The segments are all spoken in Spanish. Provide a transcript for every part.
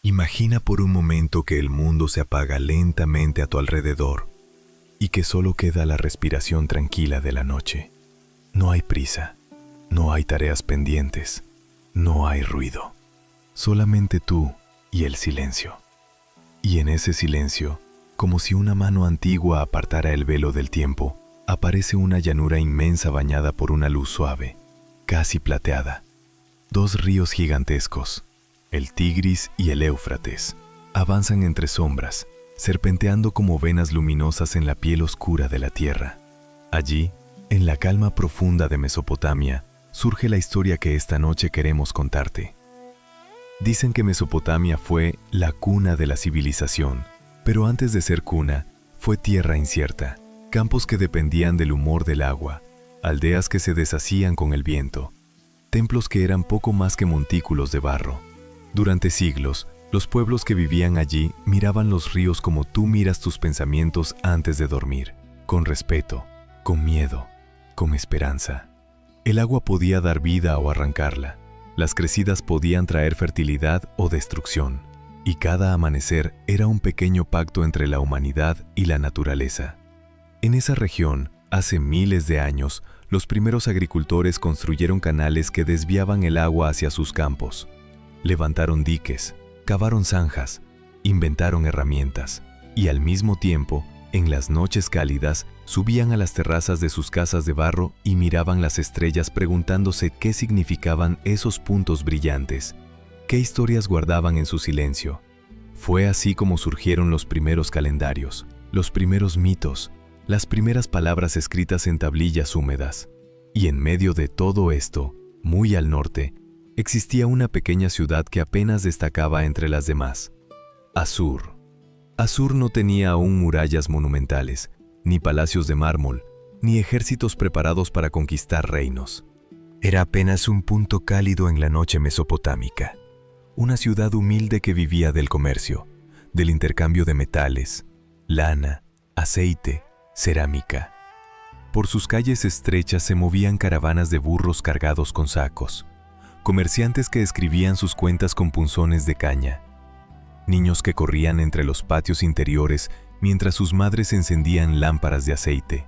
Imagina por un momento que el mundo se apaga lentamente a tu alrededor y que solo queda la respiración tranquila de la noche. No hay prisa, no hay tareas pendientes, no hay ruido. Solamente tú y el silencio. Y en ese silencio, como si una mano antigua apartara el velo del tiempo, aparece una llanura inmensa bañada por una luz suave, casi plateada. Dos ríos gigantescos, el Tigris y el Éufrates, avanzan entre sombras, serpenteando como venas luminosas en la piel oscura de la tierra. Allí, en la calma profunda de Mesopotamia, surge la historia que esta noche queremos contarte. Dicen que Mesopotamia fue la cuna de la civilización, pero antes de ser cuna, fue tierra incierta, campos que dependían del humor del agua, aldeas que se deshacían con el viento, templos que eran poco más que montículos de barro. Durante siglos, los pueblos que vivían allí miraban los ríos como tú miras tus pensamientos antes de dormir, con respeto, con miedo, con esperanza. El agua podía dar vida o arrancarla, las crecidas podían traer fertilidad o destrucción, y cada amanecer era un pequeño pacto entre la humanidad y la naturaleza. En esa región, hace miles de años, los primeros agricultores construyeron canales que desviaban el agua hacia sus campos. Levantaron diques, cavaron zanjas, inventaron herramientas, y al mismo tiempo, en las noches cálidas, subían a las terrazas de sus casas de barro y miraban las estrellas preguntándose qué significaban esos puntos brillantes, qué historias guardaban en su silencio. Fue así como surgieron los primeros calendarios, los primeros mitos, las primeras palabras escritas en tablillas húmedas. Y en medio de todo esto, muy al norte, existía una pequeña ciudad que apenas destacaba entre las demás: Asur. Asur no tenía aún murallas monumentales, ni palacios de mármol, ni ejércitos preparados para conquistar reinos. Era apenas un punto cálido en la noche mesopotámica, una ciudad humilde que vivía del comercio, del intercambio de metales, lana, aceite, cerámica. Por sus calles estrechas se movían caravanas de burros cargados con sacos, comerciantes que escribían sus cuentas con punzones de caña, niños que corrían entre los patios interiores mientras sus madres encendían lámparas de aceite.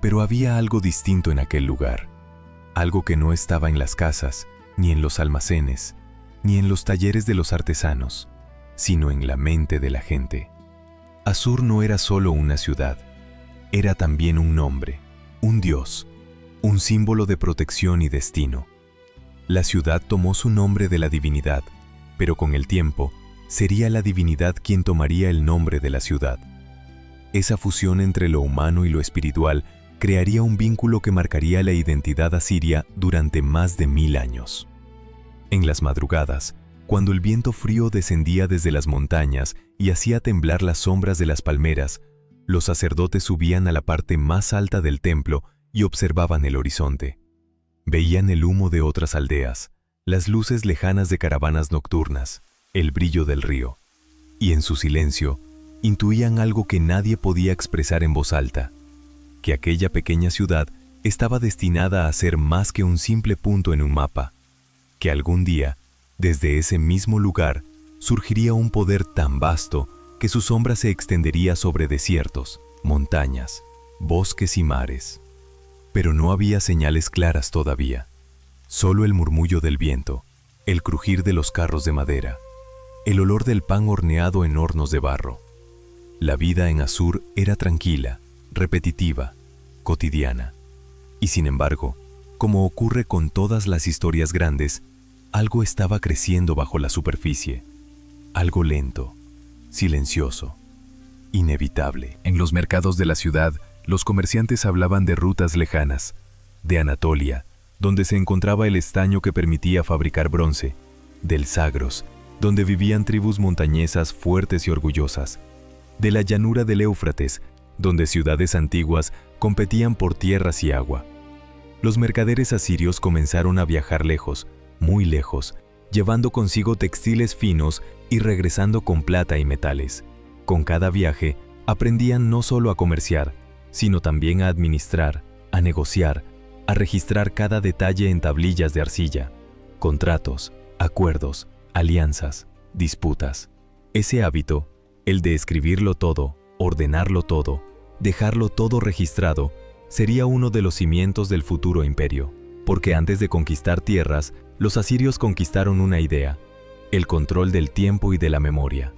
Pero había algo distinto en aquel lugar, algo que no estaba en las casas, ni en los almacenes, ni en los talleres de los artesanos, sino en la mente de la gente. Asur no era solo una ciudad, era también un nombre, un dios, un símbolo de protección y destino. La ciudad tomó su nombre de la divinidad, pero con el tiempo, sería la divinidad quien tomaría el nombre de la ciudad. Esa fusión entre lo humano y lo espiritual crearía un vínculo que marcaría la identidad asiria durante más de 1000 años. En las madrugadas, cuando el viento frío descendía desde las montañas y hacía temblar las sombras de las palmeras, los sacerdotes subían a la parte más alta del templo y observaban el horizonte. Veían el humo de otras aldeas, las luces lejanas de caravanas nocturnas, el brillo del río, y en su silencio intuían algo que nadie podía expresar en voz alta, que aquella pequeña ciudad estaba destinada a ser más que un simple punto en un mapa, que algún día, desde ese mismo lugar, surgiría un poder tan vasto que su sombra se extendería sobre desiertos, montañas, bosques y mares. Pero no había señales claras todavía, solo el murmullo del viento, el crujir de los carros de madera, el olor del pan horneado en hornos de barro. La vida en Asur era tranquila, repetitiva, cotidiana. Y sin embargo, como ocurre con todas las historias grandes, algo estaba creciendo bajo la superficie. Algo lento, silencioso, inevitable. En los mercados de la ciudad, los comerciantes hablaban de rutas lejanas, de Anatolia, donde se encontraba el estaño que permitía fabricar bronce, del Zagros, donde vivían tribus montañesas fuertes y orgullosas, de la llanura del Éufrates, donde ciudades antiguas competían por tierras y agua. Los mercaderes asirios comenzaron a viajar lejos, muy lejos, llevando consigo textiles finos y regresando con plata y metales. Con cada viaje, aprendían no solo a comerciar, sino también a administrar, a negociar, a registrar cada detalle en tablillas de arcilla, contratos, acuerdos, alianzas. disputas. Ese hábito, el de escribirlo todo, ordenarlo todo, dejarlo todo registrado, sería uno de los cimientos del futuro imperio, porque antes de conquistar tierras, los asirios conquistaron una idea: el control del tiempo y de la memoria.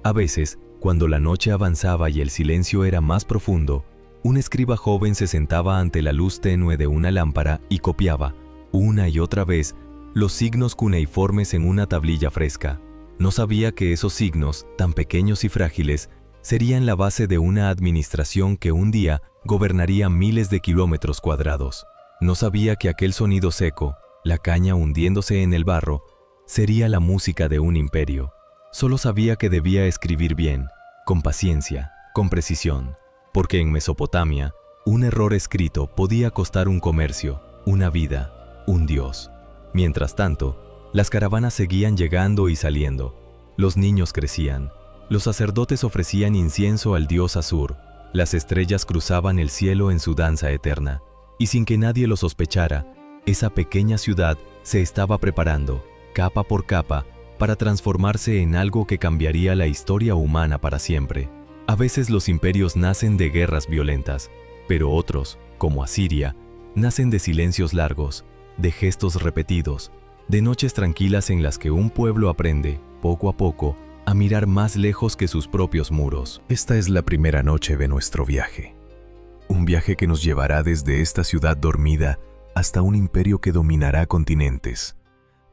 A veces, cuando la noche avanzaba y el silencio era más profundo, un escriba joven se sentaba ante la luz tenue de una lámpara y copiaba, una y otra vez, los signos cuneiformes en una tablilla fresca. No sabía que esos signos, tan pequeños y frágiles, serían la base de una administración que un día gobernaría miles de kilómetros cuadrados. No sabía que aquel sonido seco, la caña hundiéndose en el barro, sería la música de un imperio. Solo sabía que debía escribir bien, con paciencia, con precisión, porque en Mesopotamia, un error escrito podía costar un comercio, una vida, un dios. Mientras tanto, las caravanas seguían llegando y saliendo. Los niños crecían. Los sacerdotes ofrecían incienso al dios Asur. Las estrellas cruzaban el cielo en su danza eterna. Y sin que nadie lo sospechara, esa pequeña ciudad se estaba preparando, capa por capa, para transformarse en algo que cambiaría la historia humana para siempre. A veces los imperios nacen de guerras violentas, pero otros, como Asiria, nacen de silencios largos, de gestos repetidos, de noches tranquilas en las que un pueblo aprende, poco a poco, a mirar más lejos que sus propios muros. Esta es la primera noche de nuestro viaje. Un viaje que nos llevará desde esta ciudad dormida hasta un imperio que dominará continentes,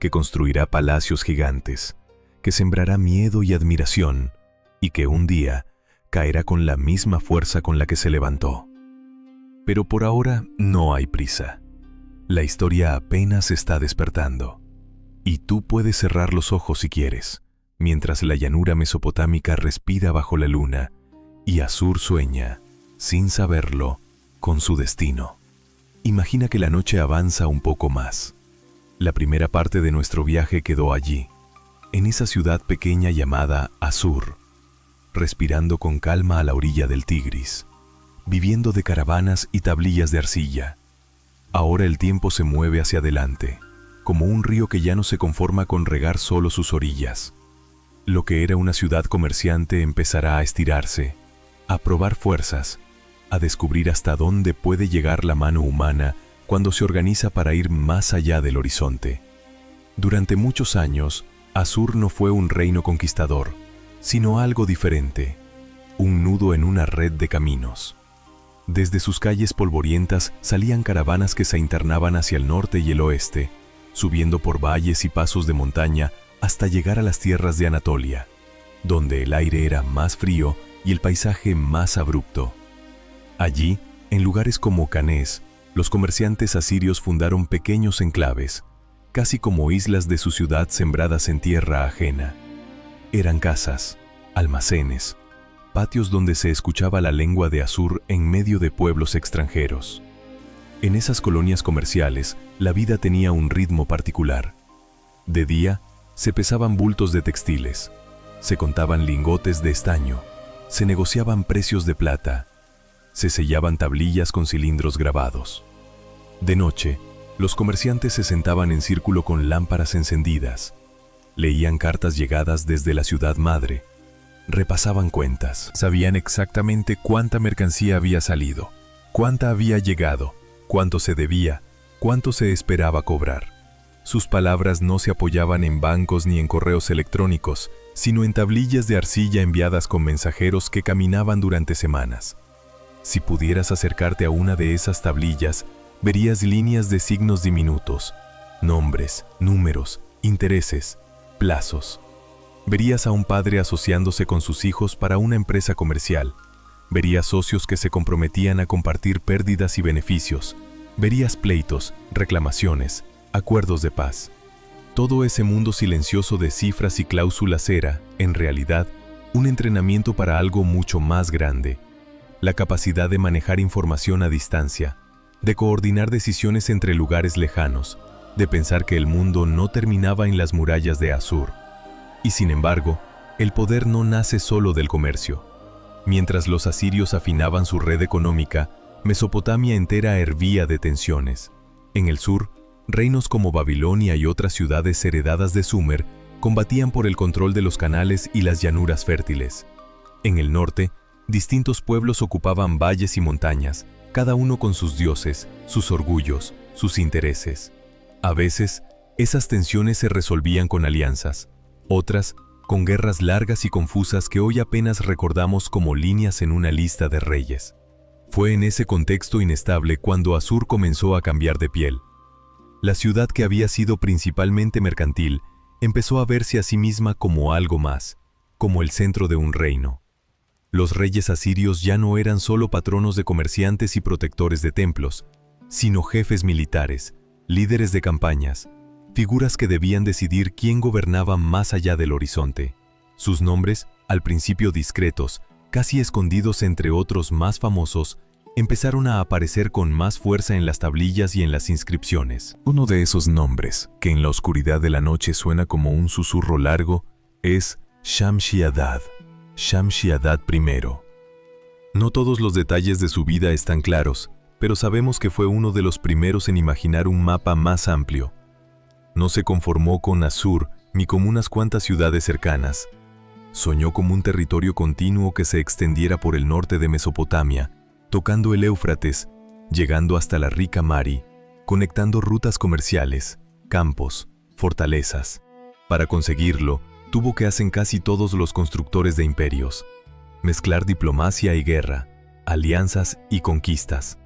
que construirá palacios gigantes, que sembrará miedo y admiración, y que un día caerá con la misma fuerza con la que se levantó. Pero por ahora no hay prisa. La historia apenas está despertando. Y tú puedes cerrar los ojos si quieres, mientras la llanura mesopotámica respira bajo la luna y Asur sueña, sin saberlo, con su destino. Imagina que la noche avanza un poco más. La primera parte de nuestro viaje quedó allí, en esa ciudad pequeña llamada Asur, respirando con calma a la orilla del Tigris, viviendo de caravanas y tablillas de arcilla. Ahora el tiempo se mueve hacia adelante, como un río que ya no se conforma con regar solo sus orillas. Lo que era una ciudad comerciante empezará a estirarse, a probar fuerzas, a descubrir hasta dónde puede llegar la mano humana cuando se organiza para ir más allá del horizonte. Durante muchos años, Asur no fue un reino conquistador, sino algo diferente, un nudo en una red de caminos. Desde sus calles polvorientas salían caravanas que se internaban hacia el norte y el oeste, subiendo por valles y pasos de montaña hasta llegar a las tierras de Anatolia, donde el aire era más frío y el paisaje más abrupto. Allí, en lugares como Canés, los comerciantes asirios fundaron pequeños enclaves, casi como islas de su ciudad sembradas en tierra ajena. Eran casas, almacenes, patios donde se escuchaba la lengua de Asur en medio de pueblos extranjeros. En esas colonias comerciales, la vida tenía un ritmo particular. De día, se pesaban bultos de textiles, se contaban lingotes de estaño, se negociaban precios de plata, se sellaban tablillas con cilindros grabados. De noche, los comerciantes se sentaban en círculo con lámparas encendidas, leían cartas llegadas desde la ciudad madre, repasaban cuentas. Sabían exactamente cuánta mercancía había salido, cuánta había llegado, cuánto se debía, cuánto se esperaba cobrar. Sus palabras no se apoyaban en bancos ni en correos electrónicos, sino en tablillas de arcilla enviadas con mensajeros que caminaban durante semanas. Si pudieras acercarte a una de esas tablillas, verías líneas de signos diminutos, nombres, números, intereses, plazos. Verías a un padre asociándose con sus hijos para una empresa comercial. Verías socios que se comprometían a compartir pérdidas y beneficios. Verías pleitos, reclamaciones, acuerdos de paz. Todo ese mundo silencioso de cifras y cláusulas era, en realidad, un entrenamiento para algo mucho más grande. La capacidad de manejar información a distancia, de coordinar decisiones entre lugares lejanos, de pensar que el mundo no terminaba en las murallas de Asur. Y sin embargo, el poder no nace solo del comercio. Mientras los asirios afinaban su red económica, Mesopotamia entera hervía de tensiones. En el sur, reinos como Babilonia y otras ciudades heredadas de Sumer combatían por el control de los canales y las llanuras fértiles. En el norte, distintos pueblos ocupaban valles y montañas, cada uno con sus dioses, sus orgullos, sus intereses. A veces, esas tensiones se resolvían con alianzas, otras con guerras largas y confusas que hoy apenas recordamos como líneas en una lista de reyes. Fue en ese contexto inestable cuando Assur comenzó a cambiar de piel. La ciudad que había sido principalmente mercantil empezó a verse a sí misma como algo más, como el centro de un reino. Los reyes asirios ya no eran solo patronos de comerciantes y protectores de templos, sino jefes militares, líderes de campañas, figuras que debían decidir quién gobernaba más allá del horizonte. Sus nombres, al principio discretos, casi escondidos entre otros más famosos, empezaron a aparecer con más fuerza en las tablillas y en las inscripciones. Uno de esos nombres, que en la oscuridad de la noche suena como un susurro largo, es Shamshi-Adad, Shamshi-Adad I. No todos los detalles de su vida están claros, pero sabemos que fue uno de los primeros en imaginar un mapa más amplio. No se conformó con Assur ni con unas cuantas ciudades cercanas. Soñó como un territorio continuo que se extendiera por el norte de Mesopotamia, tocando el Éufrates, llegando hasta la rica Mari, conectando rutas comerciales, campos, fortalezas. Para conseguirlo, tuvo que hacer casi todos los constructores de imperios, mezclar diplomacia y guerra, alianzas y conquistas.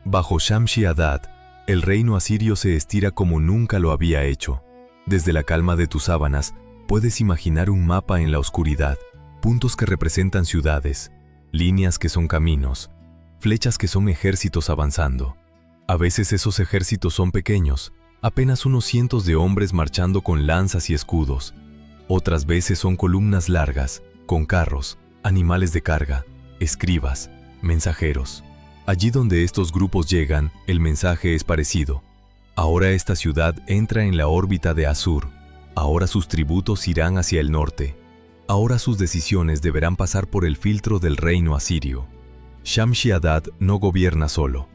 Bajo Shamshi-Adad, el reino asirio se estira como nunca lo había hecho. Desde la calma de tus sábanas, puedes imaginar un mapa en la oscuridad, puntos que representan ciudades, líneas que son caminos, flechas que son ejércitos avanzando. A veces esos ejércitos son pequeños, apenas unos cientos de hombres marchando con lanzas y escudos. Otras veces son columnas largas, con carros, animales de carga, escribas, mensajeros. Allí donde estos grupos llegan, el mensaje es parecido. Ahora esta ciudad entra en la órbita de Assur. Ahora sus tributos irán hacia el norte. Ahora sus decisiones deberán pasar por el filtro del reino asirio. Shamshi-Adad no gobierna solo.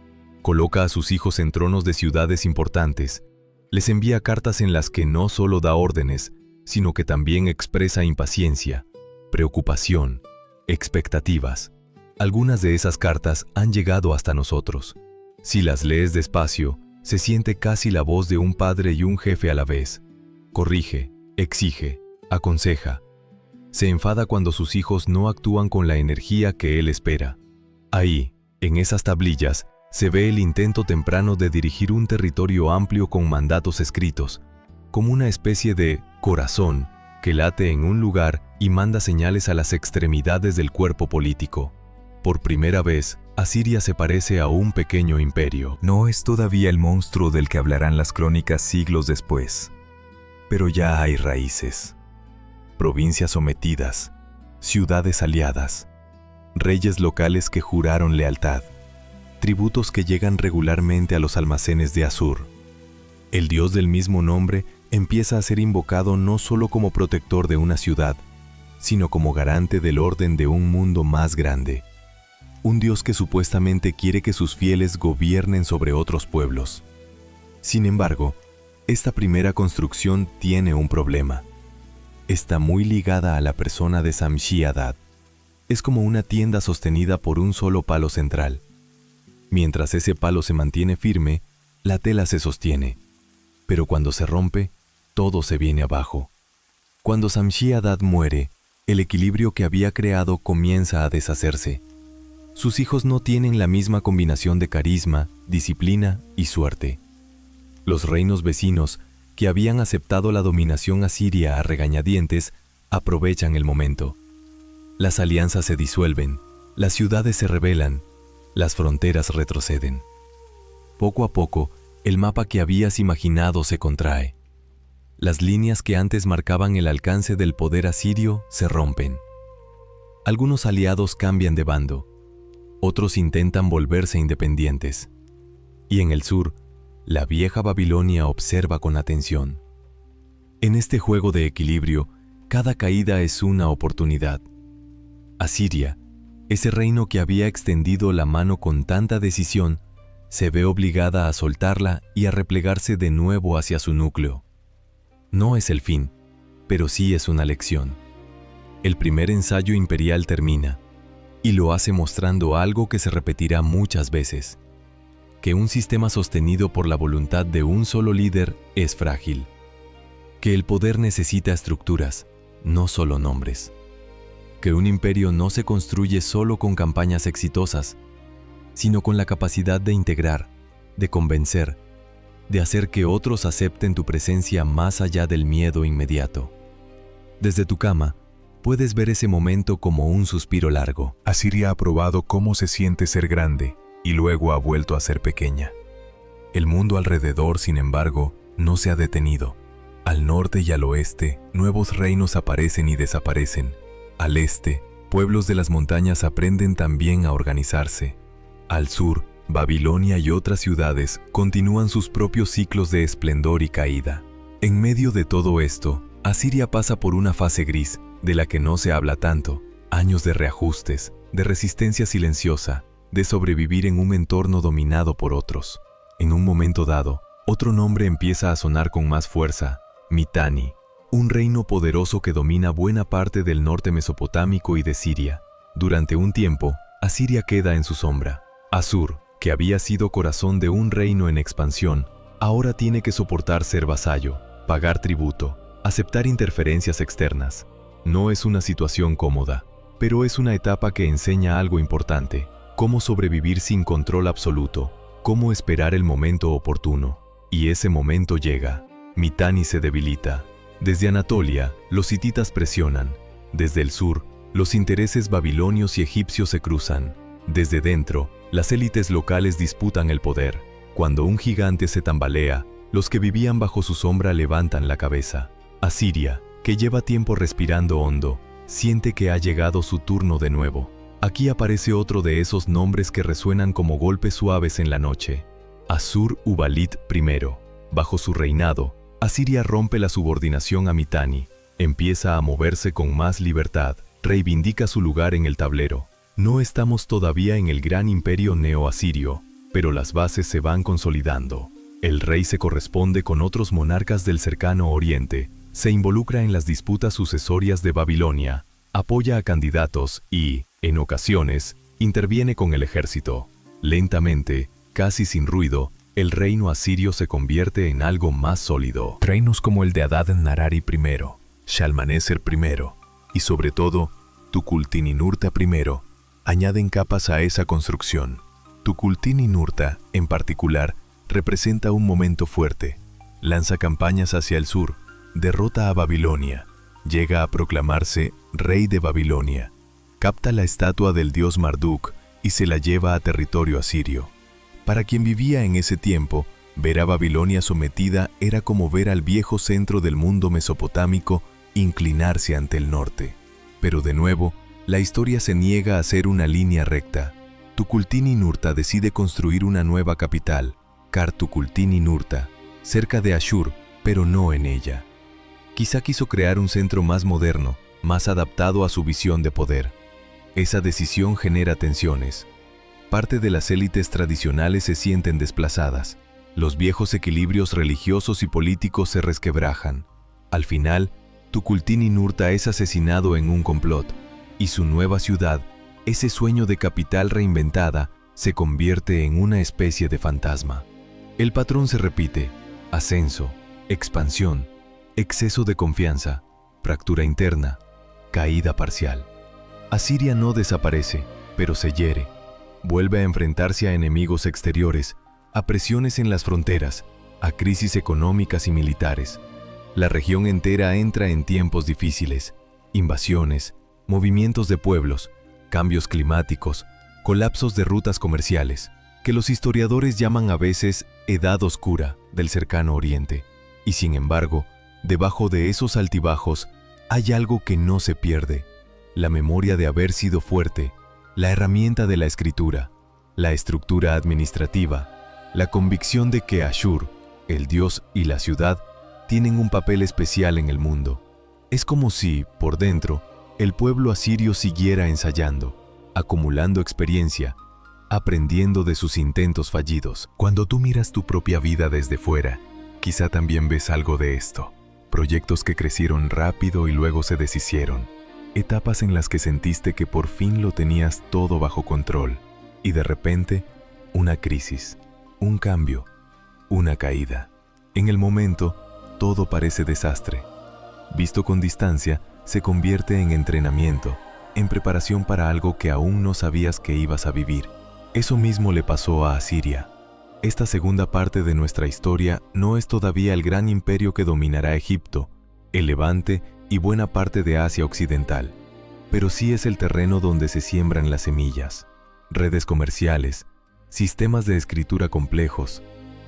Coloca a sus hijos en tronos de ciudades importantes. Les envía cartas en las que no solo da órdenes, sino que también expresa impaciencia, preocupación, expectativas. Algunas de esas cartas han llegado hasta nosotros. Si las lees despacio, se siente casi la voz de un padre y un jefe a la vez. Corrige, exige, aconseja. Se enfada cuando sus hijos no actúan con la energía que él espera. Ahí, en esas tablillas, se ve el intento temprano de dirigir un territorio amplio con mandatos escritos, como una especie de corazón que late en un lugar y manda señales a las extremidades del cuerpo político. Por primera vez, Asiria se parece a un pequeño imperio. No es todavía el monstruo del que hablarán las crónicas siglos después, pero ya hay raíces, provincias sometidas, ciudades aliadas, reyes locales que juraron lealtad, tributos que llegan regularmente a los almacenes de Assur. El dios del mismo nombre empieza a ser invocado no solo como protector de una ciudad, sino como garante del orden de un mundo más grande. Un dios que supuestamente quiere que sus fieles gobiernen sobre otros pueblos. Sin embargo, esta primera construcción tiene un problema. Está muy ligada a la persona de Shamshi-Adad. Es como una tienda sostenida por un solo palo central. Mientras ese palo se mantiene firme, la tela se sostiene. Pero cuando se rompe, todo se viene abajo. Cuando Shamshi-Adad muere, el equilibrio que había creado comienza a deshacerse. Sus hijos no tienen la misma combinación de carisma, disciplina y suerte. Los reinos vecinos, que habían aceptado la dominación asiria a regañadientes, aprovechan el momento. Las alianzas se disuelven, las ciudades se rebelan, las fronteras retroceden. Poco a poco, el mapa que habías imaginado se contrae. Las líneas que antes marcaban el alcance del poder asirio se rompen. Algunos aliados cambian de bando, otros intentan volverse independientes. Y en el sur, la vieja Babilonia observa con atención. En este juego de equilibrio, cada caída es una oportunidad. Asiria, ese reino que había extendido la mano con tanta decisión, se ve obligada a soltarla y a replegarse de nuevo hacia su núcleo. No es el fin, pero sí es una lección. El primer ensayo imperial termina, y lo hace mostrando algo que se repetirá muchas veces, que un sistema sostenido por la voluntad de un solo líder es frágil, que el poder necesita estructuras, no solo nombres, que un imperio no se construye solo con campañas exitosas, sino con la capacidad de integrar, de convencer, de hacer que otros acepten tu presencia más allá del miedo inmediato. Desde tu cama, puedes ver ese momento como un suspiro largo. Asiria ha probado cómo se siente ser grande y luego ha vuelto a ser pequeña. El mundo alrededor, sin embargo, no se ha detenido. Al norte y al oeste, nuevos reinos aparecen y desaparecen. Al este, pueblos de las montañas aprenden también a organizarse. Al sur, Babilonia y otras ciudades continúan sus propios ciclos de esplendor y caída. En medio de todo esto, Asiria pasa por una fase gris, de la que no se habla tanto, años de reajustes, de resistencia silenciosa, de sobrevivir en un entorno dominado por otros. En un momento dado, otro nombre empieza a sonar con más fuerza: Mitanni, un reino poderoso que domina buena parte del norte mesopotámico y de Siria. Durante un tiempo, Asiria queda en su sombra. Asur, que había sido corazón de un reino en expansión, ahora tiene que soportar ser vasallo, pagar tributo, aceptar interferencias externas. No es una situación cómoda, pero es una etapa que enseña algo importante: cómo sobrevivir sin control absoluto, cómo esperar el momento oportuno. Y ese momento llega. Mitanni se debilita. Desde Anatolia, los hititas presionan. Desde el sur, los intereses babilonios y egipcios se cruzan. Desde dentro, las élites locales disputan el poder. Cuando un gigante se tambalea, los que vivían bajo su sombra levantan la cabeza. Asiria, que lleva tiempo respirando hondo, siente que ha llegado su turno de nuevo. Aquí aparece otro de esos nombres que resuenan como golpes suaves en la noche: Asur-uballit I. Bajo su reinado, Asiria rompe la subordinación a Mitanni, empieza a moverse con más libertad, reivindica su lugar en el tablero. No estamos todavía en el gran imperio neo-asirio, pero las bases se van consolidando. El rey se corresponde con otros monarcas del cercano oriente, se involucra en las disputas sucesorias de Babilonia, apoya a candidatos y, en ocasiones, interviene con el ejército. Lentamente, casi sin ruido, el reino asirio se convierte en algo más sólido. Reinos como el de Adad-Nirari I, Shalmaneser I y sobre todo, Tukulti-Ninurta I añaden capas a esa construcción. Tukulti-Ninurta, en particular, representa un momento fuerte. Lanza campañas hacia el sur, derrota a Babilonia, llega a proclamarse rey de Babilonia, capta la estatua del dios Marduk y se la lleva a territorio asirio. Para quien vivía en ese tiempo, ver a Babilonia sometida era como ver al viejo centro del mundo mesopotámico inclinarse ante el norte. Pero de nuevo, la historia se niega a ser una línea recta. Tukulti-Ninurta decide construir una nueva capital, Kar-Tukulti-Ninurta, cerca de Ashur, pero no en ella. Quizá quiso crear un centro más moderno, más adaptado a su visión de poder. Esa decisión genera tensiones. Parte de las élites tradicionales se sienten desplazadas. Los viejos equilibrios religiosos y políticos se resquebrajan. Al final, Tukulti-Ninurta es asesinado en un complot, y su nueva ciudad, ese sueño de capital reinventada, se convierte en una especie de fantasma. El patrón se repite: ascenso, expansión, exceso de confianza, fractura interna, caída parcial. Asiria no desaparece, pero se hiere. Vuelve a enfrentarse a enemigos exteriores, a presiones en las fronteras, a crisis económicas y militares. La región entera entra en tiempos difíciles: invasiones, movimientos de pueblos, cambios climáticos, colapsos de rutas comerciales, que los historiadores llaman a veces Edad Oscura del cercano Oriente. Y sin embargo, debajo de esos altibajos hay algo que no se pierde: la memoria de haber sido fuerte, la herramienta de la escritura, la estructura administrativa, la convicción de que Ashur, el dios y la ciudad, tienen un papel especial en el mundo. Es como si, por dentro, el pueblo asirio siguiera ensayando, acumulando experiencia, aprendiendo de sus intentos fallidos. Cuando tú miras tu propia vida desde fuera, quizá también ves algo de esto. proyectos que crecieron rápido y luego se deshicieron, etapas en las que sentiste que por fin lo tenías todo bajo control, y de repente, una crisis, un cambio, una caída. En el momento, todo parece desastre. Visto con distancia, se convierte en entrenamiento, en preparación para algo que aún no sabías que ibas a vivir. Eso mismo le pasó a Asiria. Esta segunda parte de nuestra historia no es todavía el gran imperio que dominará Egipto, el Levante y buena parte de Asia Occidental, pero sí es el terreno donde se siembran las semillas, redes comerciales, sistemas de escritura complejos,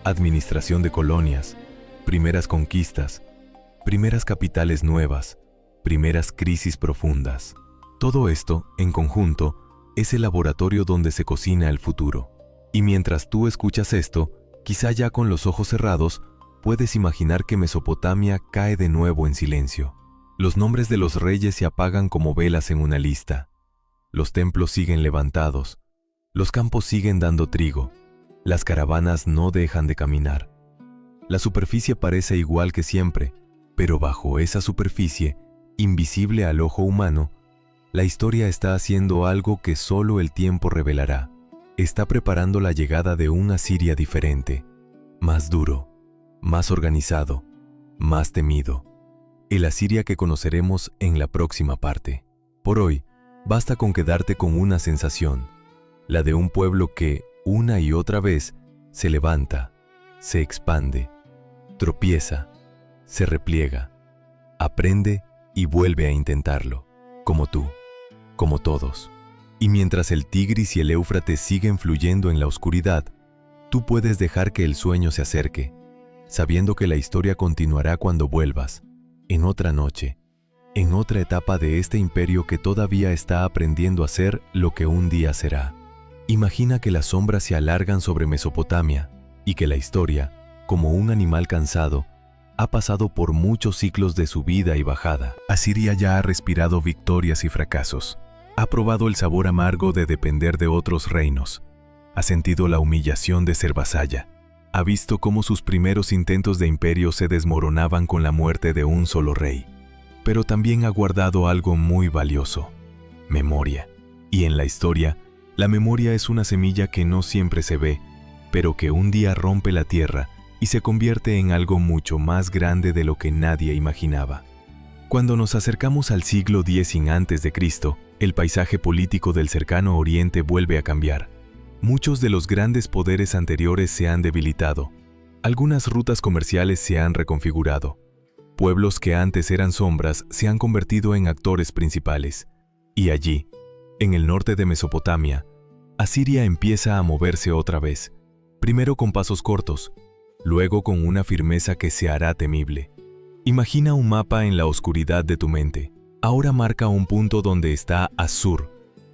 administración de colonias, primeras conquistas, primeras capitales nuevas, primeras crisis profundas. Todo esto, en conjunto, es el laboratorio donde se cocina el futuro. Y mientras tú escuchas esto, quizá ya con los ojos cerrados, puedes imaginar que Mesopotamia cae de nuevo en silencio. Los nombres de los reyes se apagan como velas en una lista. Los templos siguen levantados. Los campos siguen dando trigo. Las caravanas no dejan de caminar. La superficie parece igual que siempre, pero bajo esa superficie, invisible al ojo humano, la historia está haciendo algo que solo el tiempo revelará. Está preparando la llegada de un Asiria diferente, más duro, más organizado, más temido. El Asiria que conoceremos en la próxima parte. Por hoy, basta con quedarte con una sensación, la de un pueblo que, una y otra vez, se levanta, se expande, tropieza, se repliega, aprende y vuelve a intentarlo, como tú, como todos. Y mientras el Tigris y el Éufrates siguen fluyendo en la oscuridad, tú puedes dejar que el sueño se acerque, sabiendo que la historia continuará cuando vuelvas, en otra noche, en otra etapa de este imperio que todavía está aprendiendo a ser lo que un día será. Imagina que las sombras se alargan sobre Mesopotamia y que la historia, como un animal cansado, ha pasado por muchos ciclos de subida y bajada. Asiria ya ha respirado victorias y fracasos. Ha probado el sabor amargo de depender de otros reinos. Ha sentido la humillación de ser vasalla. Ha visto cómo sus primeros intentos de imperio se desmoronaban con la muerte de un solo rey. Pero también ha guardado algo muy valioso: memoria. Y en la historia, la memoria es una semilla que no siempre se ve, pero que un día rompe la tierra y se convierte en algo mucho más grande de lo que nadie imaginaba. Cuando nos acercamos al siglo X sin antes de Cristo, el paisaje político del cercano Oriente vuelve a cambiar. Muchos de los grandes poderes anteriores se han debilitado. Algunas rutas comerciales se han reconfigurado. Pueblos que antes eran sombras se han convertido en actores principales. Y allí, en el norte de Mesopotamia, Asiria empieza a moverse otra vez, primero con pasos cortos, luego con una firmeza que se hará temible. Imagina un mapa en la oscuridad de tu mente. Ahora marca un punto donde está Assur,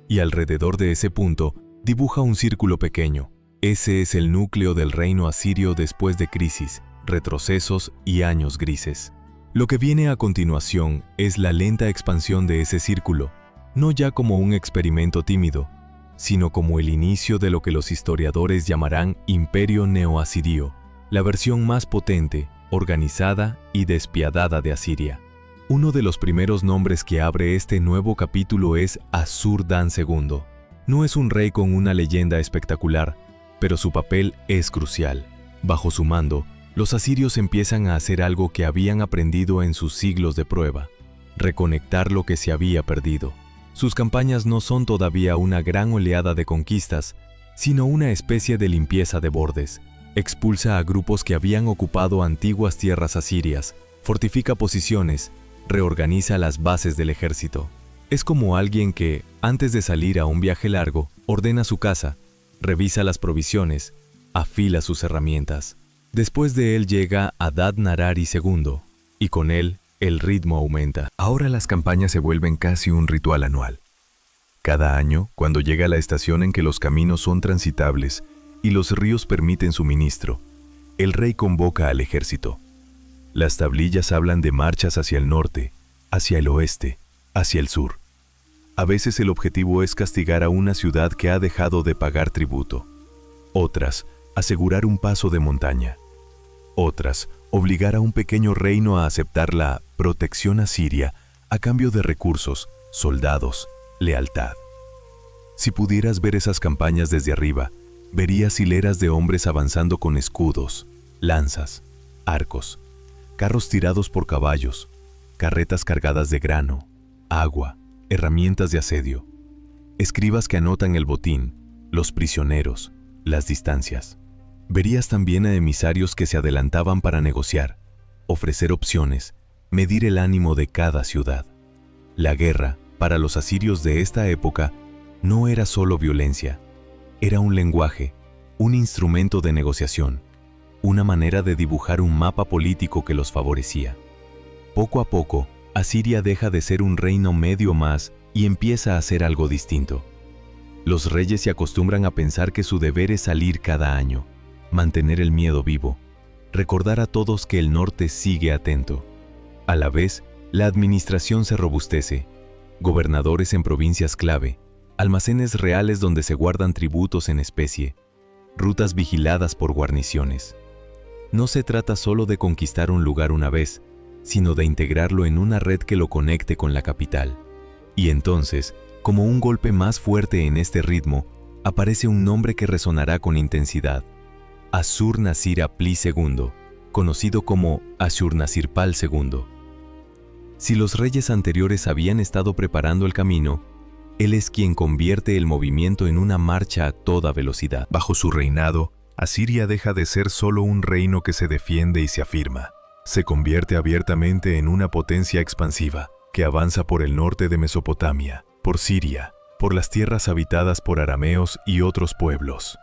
y alrededor de ese punto dibuja un círculo pequeño. Ese es el núcleo del reino asirio después de crisis, retrocesos y años grises. Lo que viene a continuación es la lenta expansión de ese círculo, no ya como un experimento tímido, sino como el inicio de lo que los historiadores llamarán Imperio Neoasirio, la versión más potente, organizada y despiadada de Asiria. Uno de los primeros nombres que abre este nuevo capítulo es Assur-dan II. No es un rey con una leyenda espectacular, pero su papel es crucial. Bajo su mando, los asirios empiezan a hacer algo que habían aprendido en sus siglos de prueba: reconectar lo que se había perdido. Sus campañas no son todavía una gran oleada de conquistas, sino una especie de limpieza de bordes. Expulsa a grupos que habían ocupado antiguas tierras asirias, fortifica posiciones, reorganiza las bases del ejército. Es como alguien que, antes de salir a un viaje largo, ordena su casa, revisa las provisiones, afila sus herramientas. Después de él llega Adad-Nirari II, y con él el ritmo aumenta. Ahora las campañas se vuelven casi un ritual anual. Cada año, cuando llega la estación en que los caminos son transitables y los ríos permiten suministro, el rey convoca al ejército. Las tablillas hablan de marchas hacia el norte, hacia el oeste, hacia el sur. A veces el objetivo es castigar a una ciudad que ha dejado de pagar tributo. Otras, asegurar un paso de montaña. Otras, obligar a un pequeño reino a aceptar la protección asiria a cambio de recursos, soldados, lealtad. Si pudieras ver esas campañas desde arriba, verías hileras de hombres avanzando con escudos, lanzas, arcos, carros tirados por caballos, carretas cargadas de grano, agua, herramientas de asedio, escribas que anotan el botín, los prisioneros, las distancias. Verías también a emisarios que se adelantaban para negociar, ofrecer opciones, medir el ánimo de cada ciudad. La guerra, para los asirios de esta época, no era solo violencia, era un lenguaje, un instrumento de negociación, una manera de dibujar un mapa político que los favorecía. Poco a poco, Asiria deja de ser un reino medio más y empieza a ser algo distinto. Los reyes se acostumbran a pensar que su deber es salir cada año, mantener el miedo vivo, recordar a todos que el norte sigue atento. A la vez, la administración se robustece, gobernadores en provincias clave, almacenes reales donde se guardan tributos en especie, rutas vigiladas por guarniciones. No se trata solo de conquistar un lugar una vez, sino de integrarlo en una red que lo conecte con la capital. Y entonces, como un golpe más fuerte en este ritmo, aparece un nombre que resonará con intensidad: Ashur-nasir-apli II, conocido como Ashur-nasir-pal II. Si los reyes anteriores habían estado preparando el camino, él es quien convierte el movimiento en una marcha a toda velocidad. Bajo su reinado, Asiria deja de ser solo un reino que se defiende y se afirma. Se convierte abiertamente en una potencia expansiva, que avanza por el norte de Mesopotamia, por Siria, por las tierras habitadas por arameos y otros pueblos.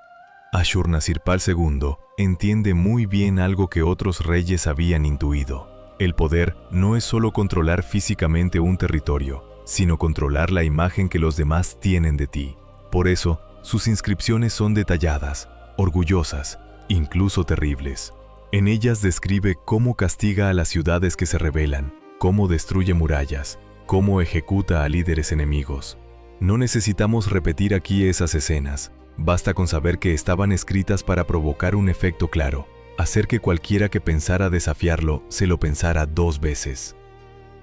Ashur-nasir-pal II entiende muy bien algo que otros reyes habían intuido. El poder no es solo controlar físicamente un territorio, sino controlar la imagen que los demás tienen de ti. Por eso, sus inscripciones son detalladas, orgullosas, incluso terribles. En ellas describe cómo castiga a las ciudades que se rebelan, cómo destruye murallas, cómo ejecuta a líderes enemigos. No necesitamos repetir aquí esas escenas, basta con saber que estaban escritas para provocar un efecto claro, hacer que cualquiera que pensara desafiarlo se lo pensara 2 veces.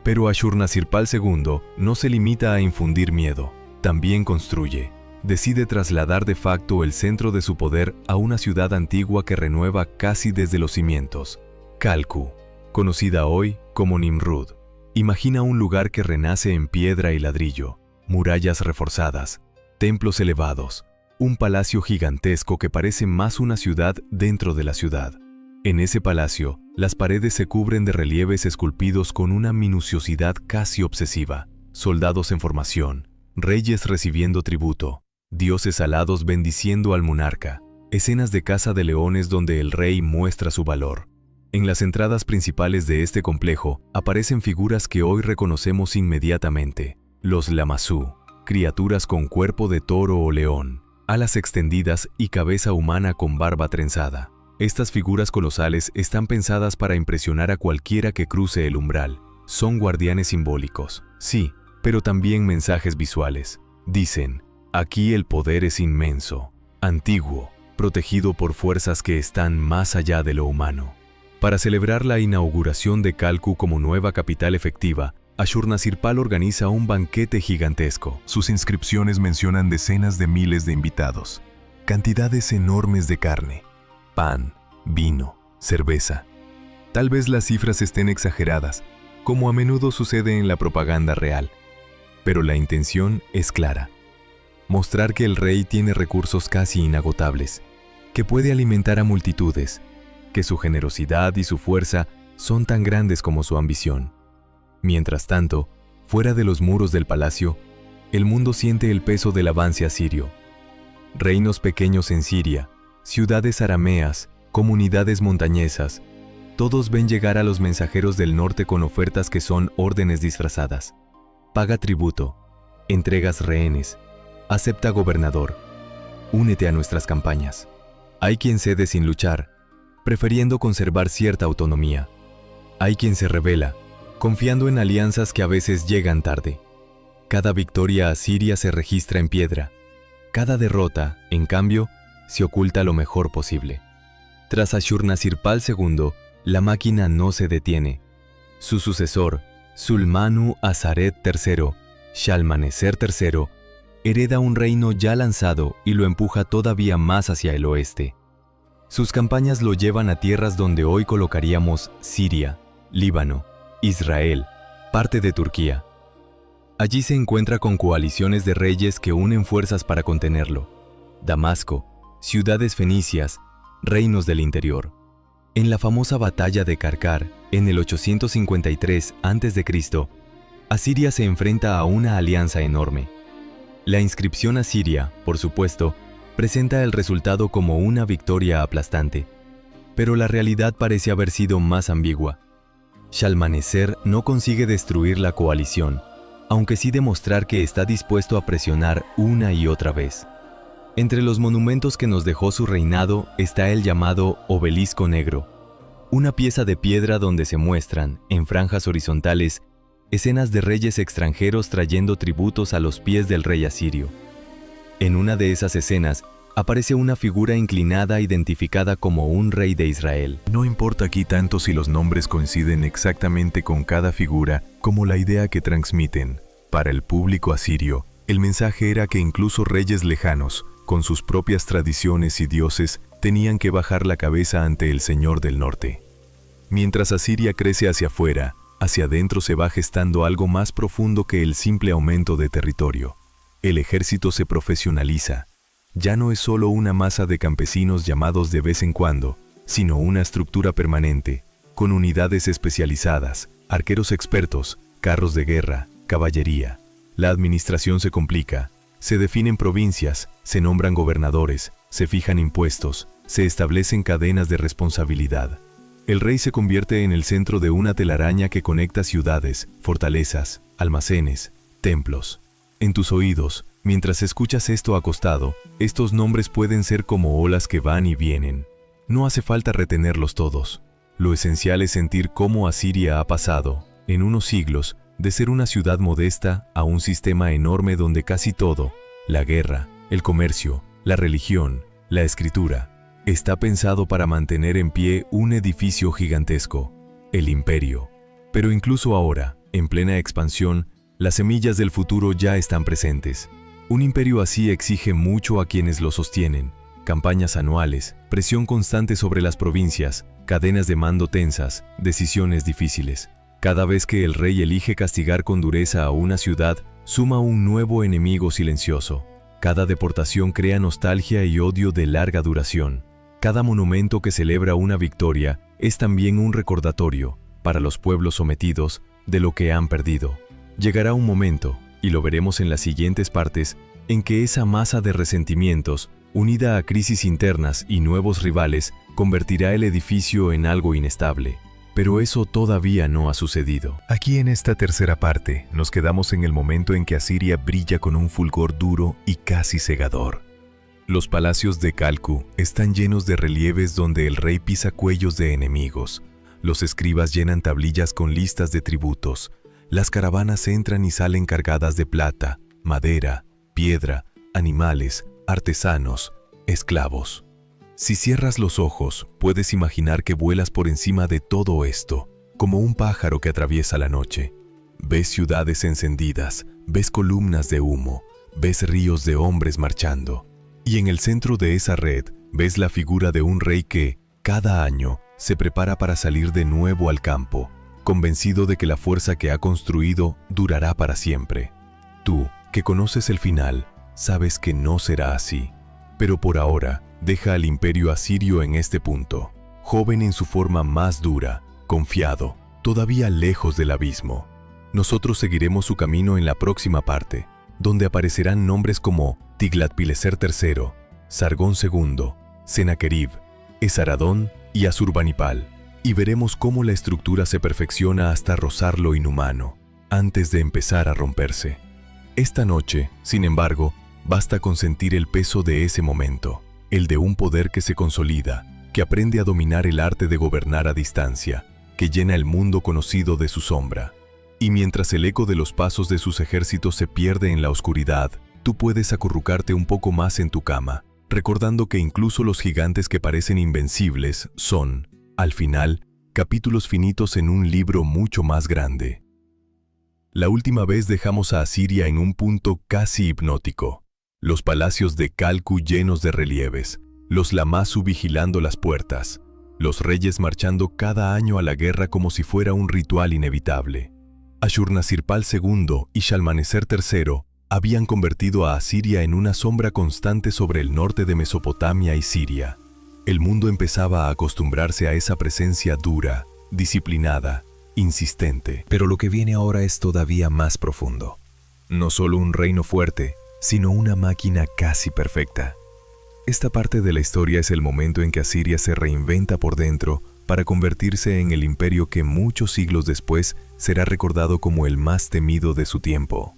Pero Ashur-nasir-pal II no se limita a infundir miedo, también construye. Decide trasladar de facto el centro de su poder a una ciudad antigua que renueva casi desde los cimientos, Kalku, conocida hoy como Nimrud. Imagina un lugar que renace en piedra y ladrillo, murallas reforzadas, templos elevados, un palacio gigantesco que parece más una ciudad dentro de la ciudad. En ese palacio, las paredes se cubren de relieves esculpidos con una minuciosidad casi obsesiva, soldados en formación, reyes recibiendo tributo, dioses alados bendiciendo al monarca, escenas de caza de leones donde el rey muestra su valor. En las entradas principales de este complejo aparecen figuras que hoy reconocemos inmediatamente: los Lamassu, criaturas con cuerpo de toro o león, alas extendidas y cabeza humana con barba trenzada. Estas figuras colosales están pensadas para impresionar a cualquiera que cruce el umbral. Son guardianes simbólicos, sí, pero también mensajes visuales. Dicen: aquí el poder es inmenso, antiguo, protegido por fuerzas que están más allá de lo humano. Para celebrar la inauguración de Kalku como nueva capital efectiva, Ashur-nasir-pal organiza un banquete gigantesco. Sus inscripciones mencionan decenas de miles de invitados, cantidades enormes de carne, pan, vino, cerveza. Tal vez las cifras estén exageradas, como a menudo sucede en la propaganda real, pero la intención es clara: mostrar que el rey tiene recursos casi inagotables, que puede alimentar a multitudes, que su generosidad y su fuerza son tan grandes como su ambición. Mientras tanto, fuera de los muros del palacio, el mundo siente el peso del avance asirio. Reinos pequeños en Siria, ciudades arameas, comunidades montañesas, todos ven llegar a los mensajeros del norte con ofertas que son órdenes disfrazadas. Paga tributo, entregas rehenes, acepta gobernador, únete a nuestras campañas. Hay quien cede sin luchar, prefiriendo conservar cierta autonomía. Hay quien se rebela, confiando en alianzas que a veces llegan tarde. Cada victoria asiria se registra en piedra. Cada derrota, en cambio, se oculta lo mejor posible. Tras Ashur-nasir-pal II, La máquina no se detiene. Su sucesor, Sulmanu Azaret III, Shalmaneser III, hereda un reino ya lanzado y lo empuja todavía más hacia el oeste. Sus campañas lo llevan a tierras donde hoy colocaríamos Siria, Líbano, Israel, parte de Turquía. Allí se encuentra con coaliciones de reyes que unen fuerzas para contenerlo. Damasco, ciudades fenicias, reinos del interior. En la famosa batalla de Karkar, en el 853 a.C., Asiria se enfrenta a una alianza enorme. La inscripción asiria, por supuesto, presenta el resultado como una victoria aplastante, pero la realidad parece haber sido más ambigua. Shalmaneser no consigue destruir la coalición, aunque sí demostrar que está dispuesto a presionar una y otra vez. Entre los monumentos que nos dejó su reinado está el llamado Obelisco Negro, una pieza de piedra donde se muestran, en franjas horizontales, escenas de reyes extranjeros trayendo tributos a los pies del rey asirio. En una de esas escenas aparece una figura inclinada identificada como un rey de Israel. No importa aquí tanto si los nombres coinciden exactamente con cada figura como la idea que transmiten. Para el público asirio, el mensaje era que incluso reyes lejanos, con sus propias tradiciones y dioses, tenían que bajar la cabeza ante el Señor del Norte. Mientras Asiria crece hacia afuera, hacia adentro se va gestando algo más profundo que el simple aumento de territorio. El ejército se profesionaliza. Ya no es solo una masa de campesinos llamados de vez en cuando, sino una estructura permanente, con unidades especializadas, arqueros expertos, carros de guerra, caballería. La administración se complica. Se definen provincias, se nombran gobernadores, se fijan impuestos, se establecen cadenas de responsabilidad. El rey se convierte en el centro de una telaraña que conecta ciudades, fortalezas, almacenes, templos. En tus oídos, mientras escuchas esto acostado, estos nombres pueden ser como olas que van y vienen. No hace falta retenerlos todos. Lo esencial es sentir cómo Asiria ha pasado, en unos siglos, de ser una ciudad modesta a un sistema enorme donde casi todo, la guerra, el comercio, la religión, la escritura, está pensado para mantener en pie un edificio gigantesco, el imperio. Pero incluso ahora, en plena expansión, las semillas del futuro ya están presentes. Un imperio así exige mucho a quienes lo sostienen: campañas anuales, presión constante sobre las provincias, cadenas de mando tensas, decisiones difíciles. Cada vez que el rey elige castigar con dureza a una ciudad, suma un nuevo enemigo silencioso. Cada deportación crea nostalgia y odio de larga duración. Cada monumento que celebra una victoria es también un recordatorio, para los pueblos sometidos, de lo que han perdido. Llegará un momento, y lo veremos en las siguientes partes, en que esa masa de resentimientos, unida a crisis internas y nuevos rivales, convertirá el edificio en algo inestable. Pero eso todavía no ha sucedido. Aquí en esta tercera parte, nos quedamos en el momento en que Asiria brilla con un fulgor duro y casi cegador. Los palacios de Kalku están llenos de relieves donde el rey pisa cuellos de enemigos. Los escribas llenan tablillas con listas de tributos. Las caravanas entran y salen cargadas de plata, madera, piedra, animales, artesanos, esclavos. Si cierras los ojos, puedes imaginar que vuelas por encima de todo esto, como un pájaro que atraviesa la noche. Ves ciudades encendidas, ves columnas de humo, ves ríos de hombres marchando. Y en el centro de esa red, ves la figura de un rey que, cada año, se prepara para salir de nuevo al campo, convencido de que la fuerza que ha construido durará para siempre. Tú, que conoces el final, sabes que no será así. Pero por ahora, deja al imperio asirio en este punto, joven en su forma más dura, confiado, todavía lejos del abismo. Nosotros seguiremos su camino en la próxima parte, donde aparecerán nombres como Tiglat-Pileser III, Sargón II, Sennacherib, Esaradón y Asurbanipal, y veremos cómo la estructura se perfecciona hasta rozar lo inhumano, antes de empezar a romperse. Esta noche, sin embargo, basta con sentir el peso de ese momento, el de un poder que se consolida, que aprende a dominar el arte de gobernar a distancia, que llena el mundo conocido de su sombra. Y mientras el eco de los pasos de sus ejércitos se pierde en la oscuridad, tú puedes acurrucarte un poco más en tu cama, recordando que incluso los gigantes que parecen invencibles son, al final, capítulos finitos en un libro mucho más grande. La última vez dejamos a Asiria en un punto casi hipnótico. Los palacios de Kalku llenos de relieves, los Lamassu vigilando las puertas, los reyes marchando cada año a la guerra como si fuera un ritual inevitable. Ashurnasirpal II y Shalmaneser III habían convertido a Asiria en una sombra constante sobre el norte de Mesopotamia y Siria. El mundo empezaba a acostumbrarse a esa presencia dura, disciplinada, insistente. Pero lo que viene ahora es todavía más profundo. No solo un reino fuerte, sino una máquina casi perfecta. Esta parte de la historia es el momento en que Asiria se reinventa por dentro para convertirse en el imperio que muchos siglos después será recordado como el más temido de su tiempo.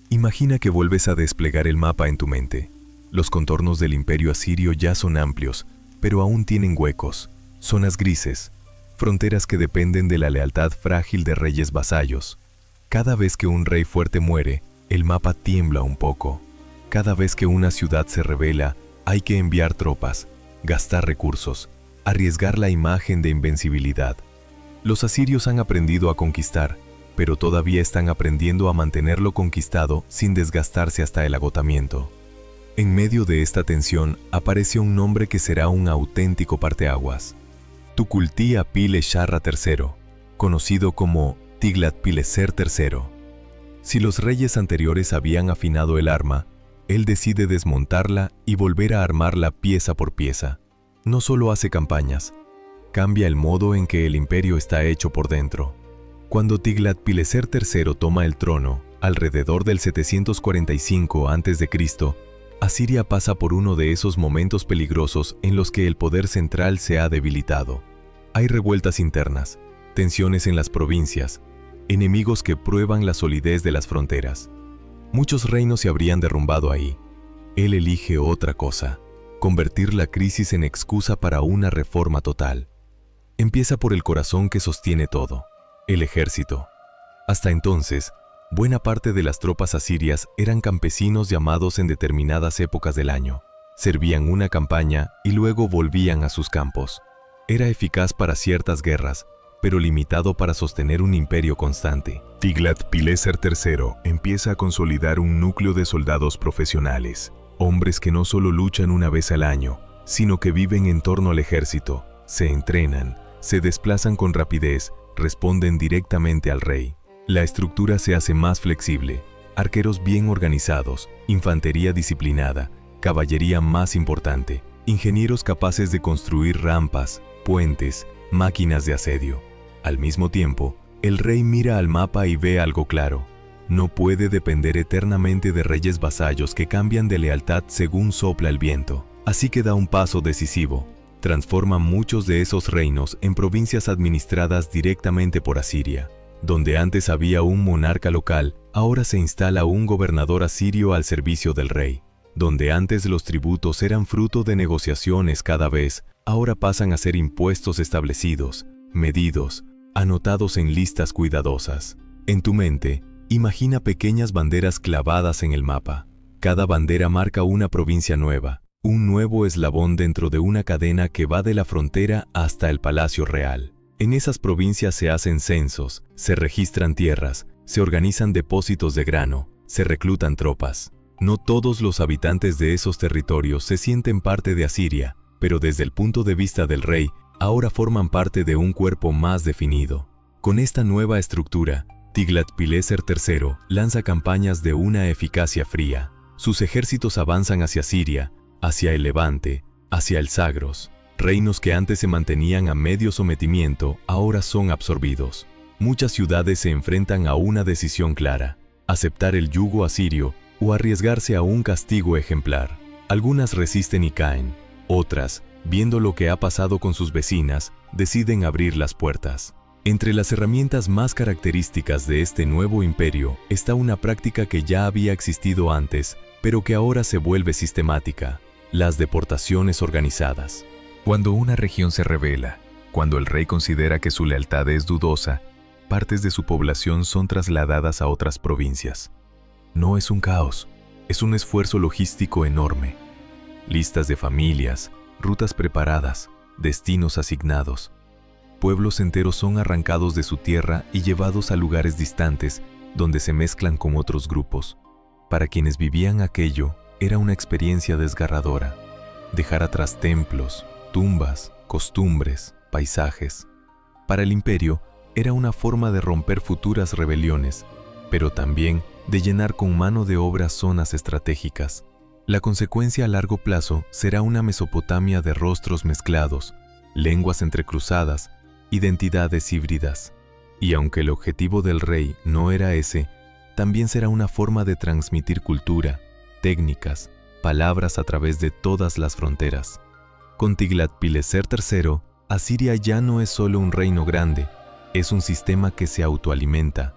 Imagina que vuelves a desplegar el mapa en tu mente. Los contornos del imperio asirio ya son amplios, pero aún tienen huecos, zonas grises, fronteras que dependen de la lealtad frágil de reyes vasallos. Cada vez que un rey fuerte muere, el mapa tiembla un poco. Cada vez que una ciudad se rebela, hay que enviar tropas, gastar recursos, arriesgar la imagen de invencibilidad. Los asirios han aprendido a conquistar, pero todavía están aprendiendo a mantenerlo conquistado sin desgastarse hasta el agotamiento. En medio de esta tensión aparece un nombre que será un auténtico parteaguas. Tukulti-Apil-Sharra III, conocido como Tiglat-Pileser III. Si los reyes anteriores habían afinado el arma, él decide desmontarla y volver a armarla pieza por pieza. No solo hace campañas, cambia el modo en que el imperio está hecho por dentro. Cuando Tiglat-Pileser III toma el trono, alrededor del 745 a.C., Asiria pasa por uno de esos momentos peligrosos en los que el poder central se ha debilitado. Hay revueltas internas, tensiones en las provincias, enemigos que prueban la solidez de las fronteras. Muchos reinos se habrían derrumbado ahí. Él elige otra cosa, convertir la crisis en excusa para una reforma total. Empieza por el corazón que sostiene todo, el ejército. Hasta entonces, buena parte de las tropas asirias eran campesinos llamados en determinadas épocas del año. Servían una campaña y luego volvían a sus campos. Era eficaz para ciertas guerras, pero limitado para sostener un imperio constante. Tiglat-Pileser III empieza a consolidar un núcleo de soldados profesionales, hombres que no solo luchan una vez al año, sino que viven en torno al ejército, se entrenan, se desplazan con rapidez, responden directamente al rey. La estructura se hace más flexible, arqueros bien organizados, infantería disciplinada, caballería más importante, ingenieros capaces de construir rampas, puentes, máquinas de asedio. Al mismo tiempo, el rey mira al mapa y ve algo claro. No puede depender eternamente de reyes vasallos que cambian de lealtad según sopla el viento. Así que da un paso decisivo. Transforma muchos de esos reinos en provincias administradas directamente por Asiria. Donde antes había un monarca local, ahora se instala un gobernador asirio al servicio del rey. Donde antes los tributos eran fruto de negociaciones cada vez, ahora pasan a ser impuestos establecidos, medidos, anotados en listas cuidadosas. En tu mente, imagina pequeñas banderas clavadas en el mapa. Cada bandera marca una provincia nueva, un nuevo eslabón dentro de una cadena que va de la frontera hasta el Palacio Real. En esas provincias se hacen censos, se registran tierras, se organizan depósitos de grano, se reclutan tropas. No todos los habitantes de esos territorios se sienten parte de Asiria, pero desde el punto de vista del rey, ahora forman parte de un cuerpo más definido. Con esta nueva estructura, Tiglat-Pileser III lanza campañas de una eficacia fría. Sus ejércitos avanzan hacia Siria, hacia el Levante, hacia el Zagros. Reinos que antes se mantenían a medio sometimiento, ahora son absorbidos. Muchas ciudades se enfrentan a una decisión clara: aceptar el yugo asirio o arriesgarse a un castigo ejemplar. Algunas resisten y caen. Otras, viendo lo que ha pasado con sus vecinas, deciden abrir las puertas. Entre las herramientas más características de este nuevo imperio está una práctica que ya había existido antes, pero que ahora se vuelve sistemática: las deportaciones organizadas. Cuando una región se rebela, cuando el rey considera que su lealtad es dudosa, partes de su población son trasladadas a otras provincias. No es un caos, es un esfuerzo logístico enorme. Listas de familias, rutas preparadas, destinos asignados. Pueblos enteros son arrancados de su tierra y llevados a lugares distantes, donde se mezclan con otros grupos. Para quienes vivían aquello, era una experiencia desgarradora. Dejar atrás templos, tumbas, costumbres, paisajes. Para el imperio, era una forma de romper futuras rebeliones, pero también de llenar con mano de obra zonas estratégicas. La consecuencia a largo plazo será una Mesopotamia de rostros mezclados, lenguas entrecruzadas, identidades híbridas. Y aunque el objetivo del rey no era ese, también será una forma de transmitir cultura, técnicas, palabras a través de todas las fronteras. Con Tiglat-Pileser III, Asiria ya no es solo un reino grande, es un sistema que se autoalimenta.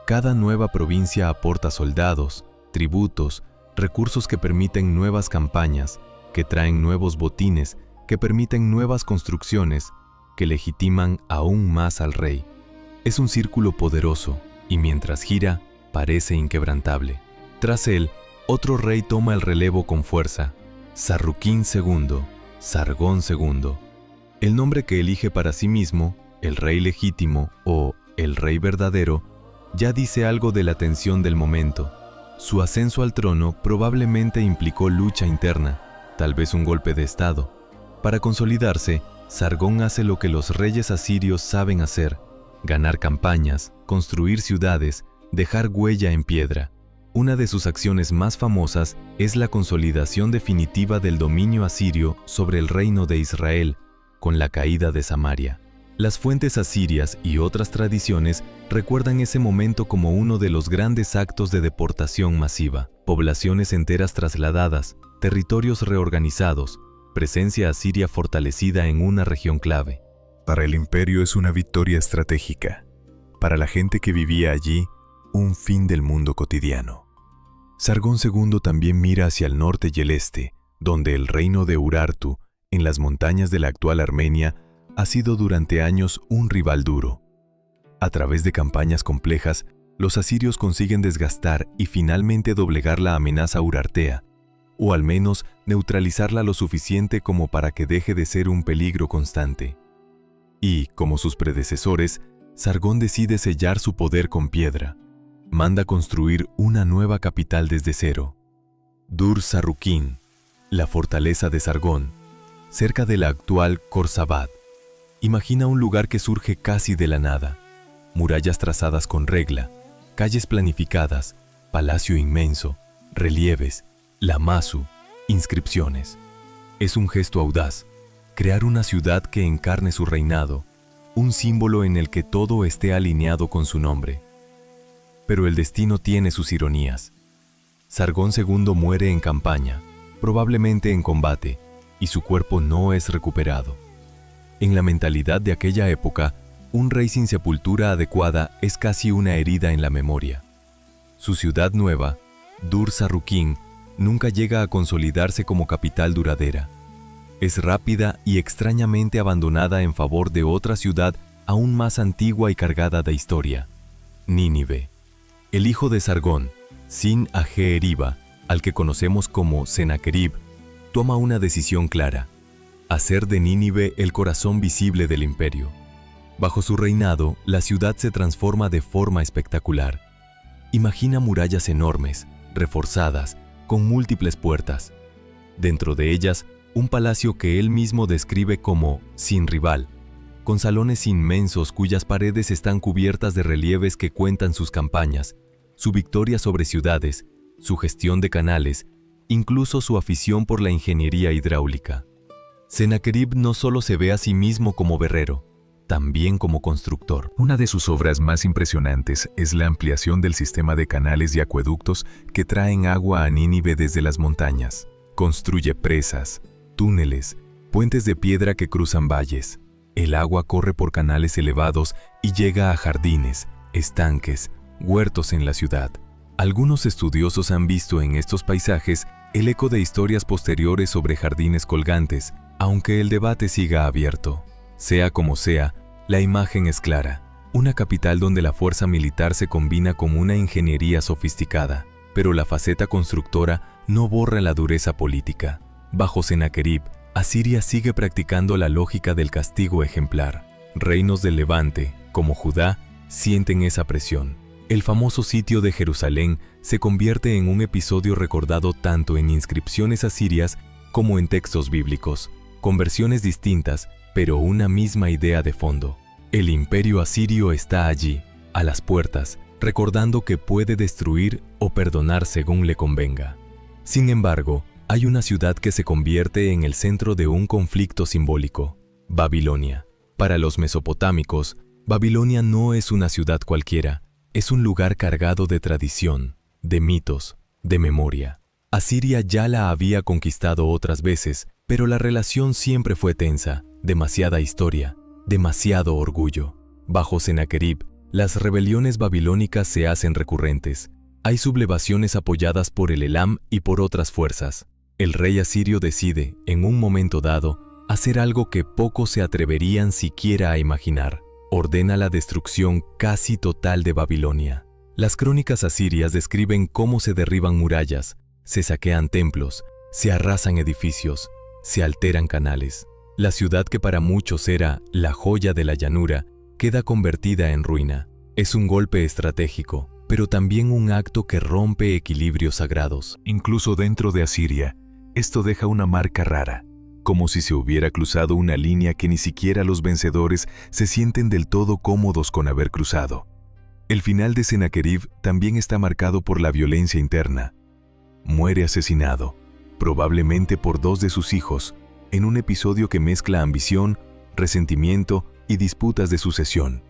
Cada nueva provincia aporta soldados, tributos, recursos que permiten nuevas campañas, que traen nuevos botines, que permiten nuevas construcciones, que legitiman aún más al rey. Es un círculo poderoso, y mientras gira, parece inquebrantable. Tras él, otro rey toma el relevo con fuerza, Sarrukín II, Sargón II. El nombre que elige para sí mismo, el rey legítimo o el rey verdadero, ya dice algo de la tensión del momento. Su ascenso al trono probablemente implicó lucha interna, tal vez un golpe de estado. Para consolidarse, Sargón hace lo que los reyes asirios saben hacer: ganar campañas, construir ciudades, dejar huella en piedra. Una de sus acciones más famosas es la consolidación definitiva del dominio asirio sobre el reino de Israel, con la caída de Samaria. Las fuentes asirias y otras tradiciones recuerdan ese momento como uno de los grandes actos de deportación masiva. Poblaciones enteras trasladadas, territorios reorganizados, presencia asiria fortalecida en una región clave. Para el imperio es una victoria estratégica. Para la gente que vivía allí, un fin del mundo cotidiano. Sargón II también mira hacia el norte y el este, donde el reino de Urartu, en las montañas de la actual Armenia, ha sido durante años un rival duro. A través de campañas complejas, los asirios consiguen desgastar y finalmente doblegar la amenaza urartea, o al menos neutralizarla lo suficiente como para que deje de ser un peligro constante. Y, como sus predecesores, Sargón decide sellar su poder con piedra. Manda construir una nueva capital desde cero, Dur-Sarruquín, la fortaleza de Sargón, cerca de la actual Khorsabad. Imagina un lugar que surge casi de la nada, murallas trazadas con regla, calles planificadas, palacio inmenso, relieves, lamasu, inscripciones. Es un gesto audaz, crear una ciudad que encarne su reinado, un símbolo en el que todo esté alineado con su nombre. Pero el destino tiene sus ironías. Sargón II muere en campaña, probablemente en combate, y su cuerpo no es recuperado. En la mentalidad de aquella época, un rey sin sepultura adecuada es casi una herida en la memoria. Su ciudad nueva, Dur-Sarruquín, nunca llega a consolidarse como capital duradera. Es rápida y extrañamente abandonada en favor de otra ciudad aún más antigua y cargada de historia, Nínive. El hijo de Sargón, Sin-Aje-Eriba, al que conocemos como Senaquerib, toma una decisión clara: hacer de Nínive el corazón visible del imperio. Bajo su reinado, la ciudad se transforma de forma espectacular. Imagina murallas enormes, reforzadas, con múltiples puertas. Dentro de ellas, un palacio que él mismo describe como sin rival, con salones inmensos cuyas paredes están cubiertas de relieves que cuentan sus campañas, su victoria sobre ciudades, su gestión de canales, incluso su afición por la ingeniería hidráulica. Senaquerib no solo se ve a sí mismo como guerrero, también como constructor. Una de sus obras más impresionantes es la ampliación del sistema de canales y acueductos que traen agua a Nínive desde las montañas. Construye presas, túneles, puentes de piedra que cruzan valles. El agua corre por canales elevados y llega a jardines, estanques, huertos en la ciudad. Algunos estudiosos han visto en estos paisajes el eco de historias posteriores sobre jardines colgantes, aunque el debate siga abierto. Sea como sea, la imagen es clara: una capital donde la fuerza militar se combina con una ingeniería sofisticada, pero la faceta constructora no borra la dureza política. Bajo Senaquerib, Asiria sigue practicando la lógica del castigo ejemplar. Reinos del Levante, como Judá, sienten esa presión. El famoso sitio de Jerusalén se convierte en un episodio recordado tanto en inscripciones asirias como en textos bíblicos, con versiones distintas, pero una misma idea de fondo. El imperio asirio está allí, a las puertas, recordando que puede destruir o perdonar según le convenga. Sin embargo, hay una ciudad que se convierte en el centro de un conflicto simbólico: Babilonia. Para los mesopotámicos, Babilonia no es una ciudad cualquiera, es un lugar cargado de tradición, de mitos, de memoria. Asiria ya la había conquistado otras veces, pero la relación siempre fue tensa, demasiada historia, demasiado orgullo. Bajo Sennacherib, las rebeliones babilónicas se hacen recurrentes. Hay sublevaciones apoyadas por el Elam y por otras fuerzas. El rey asirio decide, en un momento dado, hacer algo que pocos se atreverían siquiera a imaginar. Ordena la destrucción casi total de Babilonia. Las crónicas asirias describen cómo se derriban murallas, se saquean templos, se arrasan edificios, se alteran canales. La ciudad que para muchos era la joya de la llanura, queda convertida en ruina. Es un golpe estratégico, pero también un acto que rompe equilibrios sagrados. Incluso dentro de Asiria, esto deja una marca rara, como si se hubiera cruzado una línea que ni siquiera los vencedores se sienten del todo cómodos con haber cruzado. El final de Sennacherib también está marcado por la violencia interna. Muere asesinado, probablemente por 2 de sus hijos, en un episodio que mezcla ambición, resentimiento y disputas de sucesión.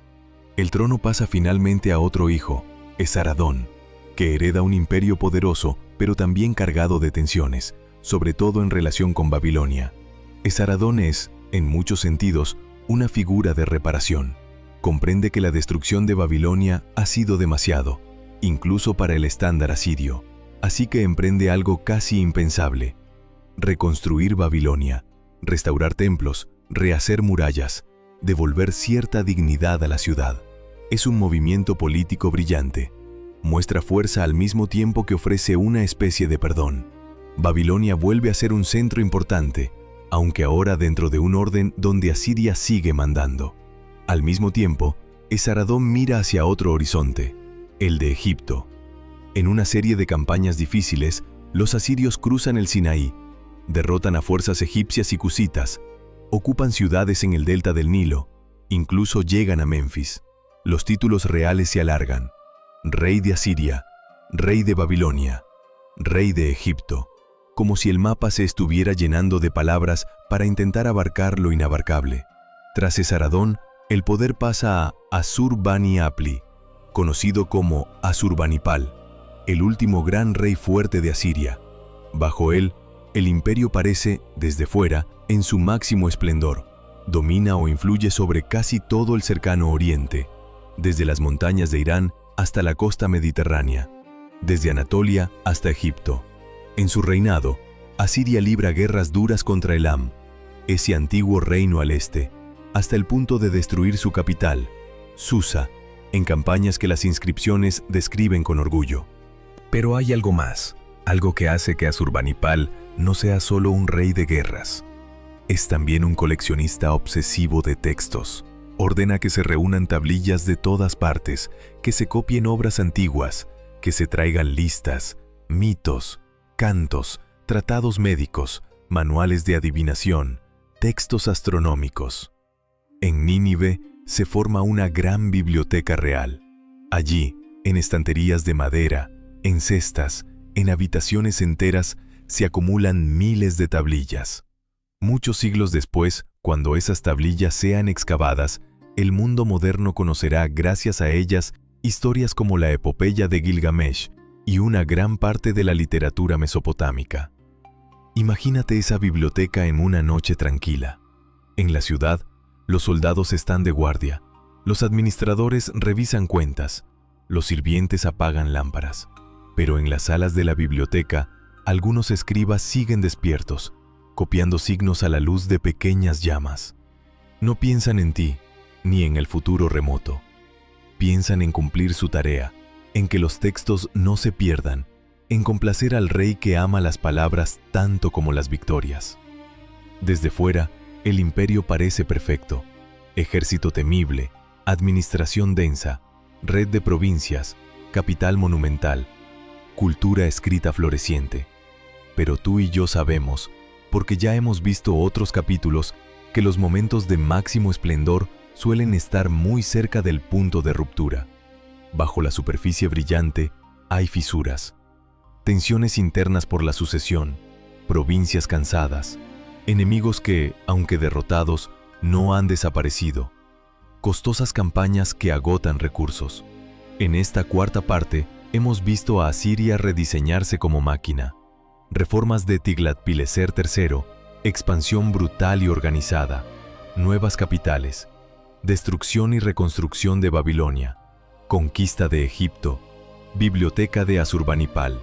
El trono pasa finalmente a otro hijo, Esaradón, que hereda un imperio poderoso, pero también cargado de tensiones, sobre todo en relación con Babilonia. Esaradón es, en muchos sentidos, una figura de reparación. Comprende que la destrucción de Babilonia ha sido demasiado, incluso para el estándar asirio, así que emprende algo casi impensable: reconstruir Babilonia, restaurar templos, rehacer murallas, devolver cierta dignidad a la ciudad. Es un movimiento político brillante. Muestra fuerza al mismo tiempo que ofrece una especie de perdón. Babilonia vuelve a ser un centro importante, aunque ahora dentro de un orden donde Asiria sigue mandando. Al mismo tiempo, Esaradón mira hacia otro horizonte, el de Egipto. En una serie de campañas difíciles, los asirios cruzan el Sinaí, derrotan a fuerzas egipcias y cusitas, ocupan ciudades en el delta del Nilo, incluso llegan a Memphis. Los títulos reales se alargan: rey de Asiria, rey de Babilonia, rey de Egipto, como si el mapa se estuviera llenando de palabras para intentar abarcar lo inabarcable. Tras Esaradón, el poder pasa a Assur-bani-apli, conocido como Asurbanipal, el último gran rey fuerte de Asiria. Bajo él, el imperio parece, desde fuera, en su máximo esplendor. Domina o influye sobre casi todo el cercano oriente, desde las montañas de Irán hasta la costa mediterránea, desde Anatolia hasta Egipto. En su reinado, Asiria libra guerras duras contra Elam, ese antiguo reino al este, hasta el punto de destruir su capital, Susa, en campañas que las inscripciones describen con orgullo. Pero hay algo más, algo que hace que Asurbanipal no sea solo un rey de guerras. Es también un coleccionista obsesivo de textos. Ordena que se reúnan tablillas de todas partes, que se copien obras antiguas, que se traigan listas, mitos, cantos, tratados médicos, manuales de adivinación, textos astronómicos. En Nínive se forma una gran biblioteca real. Allí, en estanterías de madera, en cestas, en habitaciones enteras, se acumulan miles de tablillas. Muchos siglos después, cuando esas tablillas sean excavadas, el mundo moderno conocerá, gracias a ellas, historias como la epopeya de Gilgamesh y una gran parte de la literatura mesopotámica. Imagínate esa biblioteca en una noche tranquila. En la ciudad, los soldados están de guardia, los administradores revisan cuentas, los sirvientes apagan lámparas. Pero en las salas de la biblioteca, algunos escribas siguen despiertos, copiando signos a la luz de pequeñas llamas. No piensan en ti, ni en el futuro remoto. Piensan en cumplir su tarea, en que los textos no se pierdan, en complacer al rey que ama las palabras tanto como las victorias. Desde fuera, el imperio parece perfecto. ejército temible, administración densa, red de provincias, capital monumental, cultura escrita floreciente. Pero tú y yo sabemos, porque ya hemos visto otros capítulos, que los momentos de máximo esplendor suelen estar muy cerca del punto de ruptura. Bajo la superficie brillante hay fisuras, tensiones internas por la sucesión, provincias cansadas, enemigos que, aunque derrotados, no han desaparecido, costosas campañas que agotan recursos. En esta cuarta parte hemos visto a Asiria rediseñarse como máquina, reformas de Tiglat-Pileser III, expansión brutal y organizada, nuevas capitales, destrucción y reconstrucción de Babilonia, conquista de Egipto, biblioteca de Asurbanipal.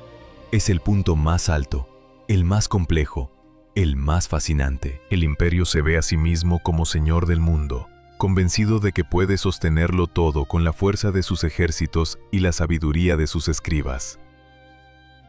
Es el punto más alto, el más complejo, el más fascinante. El imperio se ve a sí mismo como señor del mundo, convencido de que puede sostenerlo todo con la fuerza de sus ejércitos y la sabiduría de sus escribas.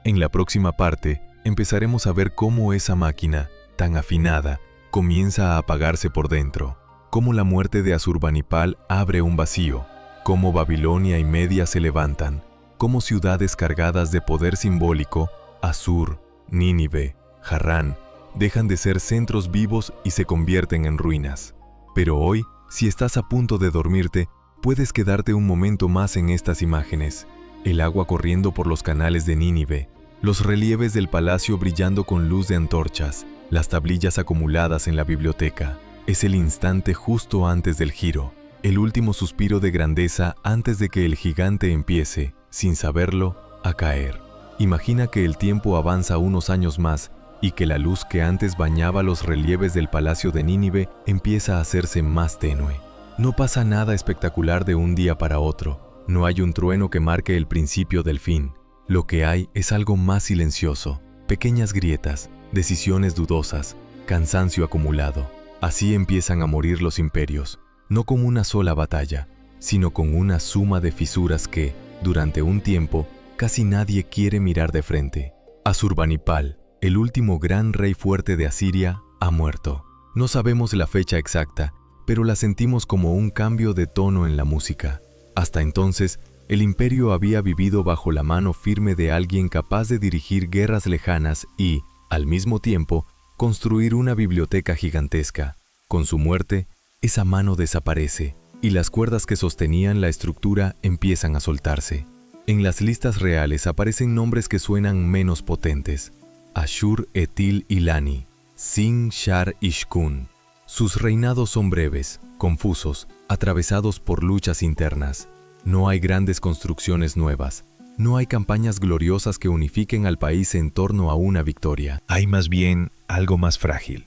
En la próxima parte, empezaremos a ver cómo esa máquina, tan afinada, comienza a apagarse por dentro, cómo la muerte de Asurbanipal abre un vacío, cómo Babilonia y Media se levantan, cómo ciudades cargadas de poder simbólico, Asur, Nínive, Harrán, dejan de ser centros vivos y se convierten en ruinas. Pero hoy, si estás a punto de dormirte, puedes quedarte un momento más en estas imágenes. El agua corriendo por los canales de Nínive, los relieves del palacio brillando con luz de antorchas, las tablillas acumuladas en la biblioteca. Es el instante justo antes del giro, el último suspiro de grandeza antes de que el gigante empiece, sin saberlo, a caer. Imagina que el tiempo avanza unos años más y que la luz que antes bañaba los relieves del palacio de Nínive empieza a hacerse más tenue. No pasa nada espectacular de un día para otro. No hay un trueno que marque el principio del fin. Lo que hay es algo más silencioso, pequeñas grietas, decisiones dudosas, cansancio acumulado. Así empiezan a morir los imperios, no con una sola batalla, sino con una suma de fisuras que, durante un tiempo, casi nadie quiere mirar de frente. Asurbanipal, el último gran rey fuerte de Asiria, ha muerto. No sabemos la fecha exacta, pero la sentimos como un cambio de tono en la música. Hasta entonces, el imperio había vivido bajo la mano firme de alguien capaz de dirigir guerras lejanas y, al mismo tiempo, construir una biblioteca gigantesca. Con su muerte, esa mano desaparece y las cuerdas que sostenían la estructura empiezan a soltarse. En las listas reales aparecen nombres que suenan menos potentes: Ashur-etil-ilani, Sin-shar-ishkun. Sus reinados son breves, confusos, atravesados por luchas internas. No hay grandes construcciones nuevas. No hay campañas gloriosas que unifiquen al país en torno a una victoria. Hay más bien algo más frágil.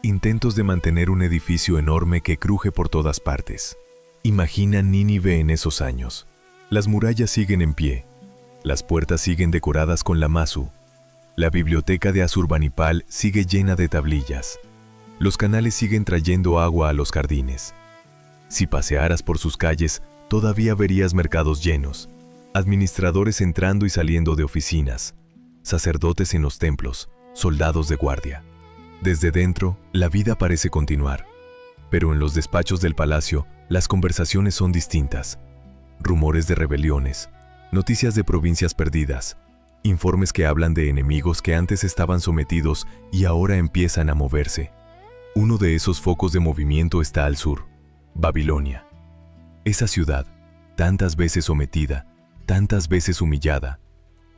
Intentos de mantener un edificio enorme que cruje por todas partes. Imagina Nínive en esos años. Las murallas siguen en pie. Las puertas siguen decoradas con lamazu. La biblioteca de Asurbanipal sigue llena de tablillas. Los canales siguen trayendo agua a los jardines. Si pasearas por sus calles, todavía verías mercados llenos, administradores entrando y saliendo de oficinas, sacerdotes en los templos, soldados de guardia. Desde dentro, la vida parece continuar, pero en los despachos del palacio, las conversaciones son distintas. Rumores de rebeliones, noticias de provincias perdidas, informes que hablan de enemigos que antes estaban sometidos y ahora empiezan a moverse. Uno de esos focos de movimiento está al sur, Babilonia. Esa ciudad, tantas veces sometida, tantas veces humillada,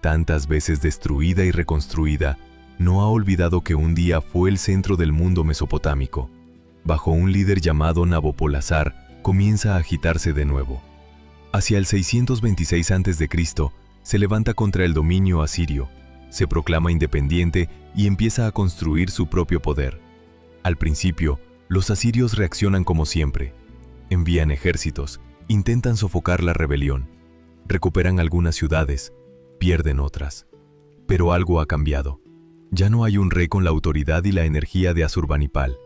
tantas veces destruida y reconstruida, no ha olvidado que un día fue el centro del mundo mesopotámico. Bajo un líder llamado Nabopolassar, comienza a agitarse de nuevo. Hacia el 626 a.C., se levanta contra el dominio asirio, se proclama independiente y empieza a construir su propio poder. Al principio, los asirios reaccionan como siempre. Envían ejércitos, intentan sofocar la rebelión, recuperan algunas ciudades, pierden otras. Pero algo ha cambiado. Ya no hay un rey con la autoridad y la energía de Asurbanipal.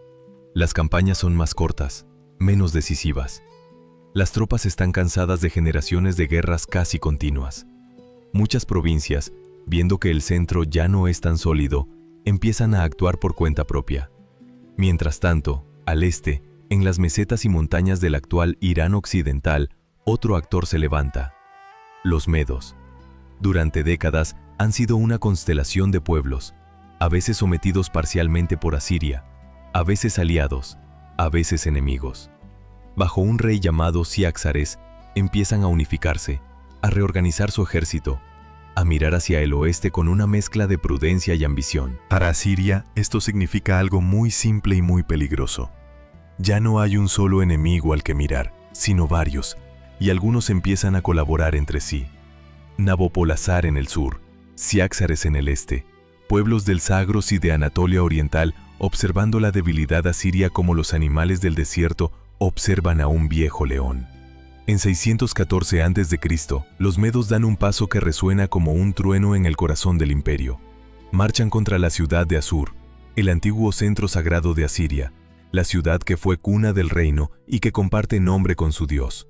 Las campañas son más cortas, menos decisivas. Las tropas están cansadas de generaciones de guerras casi continuas. Muchas provincias, viendo que el centro ya no es tan sólido, empiezan a actuar por cuenta propia. Mientras tanto, al este, En las mesetas y montañas del actual Irán occidental, otro actor se levanta: los medos. Durante décadas han sido una constelación de pueblos, a veces sometidos parcialmente por Asiria, a veces aliados, a veces enemigos. Bajo un rey llamado Ciáxares, empiezan a unificarse, a reorganizar su ejército, a mirar hacia el oeste con una mezcla de prudencia y ambición. Para Asiria, esto significa algo muy simple y muy peligroso. Ya no hay un solo enemigo al que mirar, sino varios, y algunos empiezan a colaborar entre sí. Nabopolassar en el sur, Ciáxares en el este, pueblos del Zagros y de Anatolia Oriental observando la debilidad asiria como los animales del desierto observan a un viejo león. En 614 a.C., los medos dan un paso que resuena como un trueno en el corazón del imperio. Marchan contra la ciudad de Asur, el antiguo centro sagrado de Asiria, la ciudad que fue cuna del reino y que comparte nombre con su dios.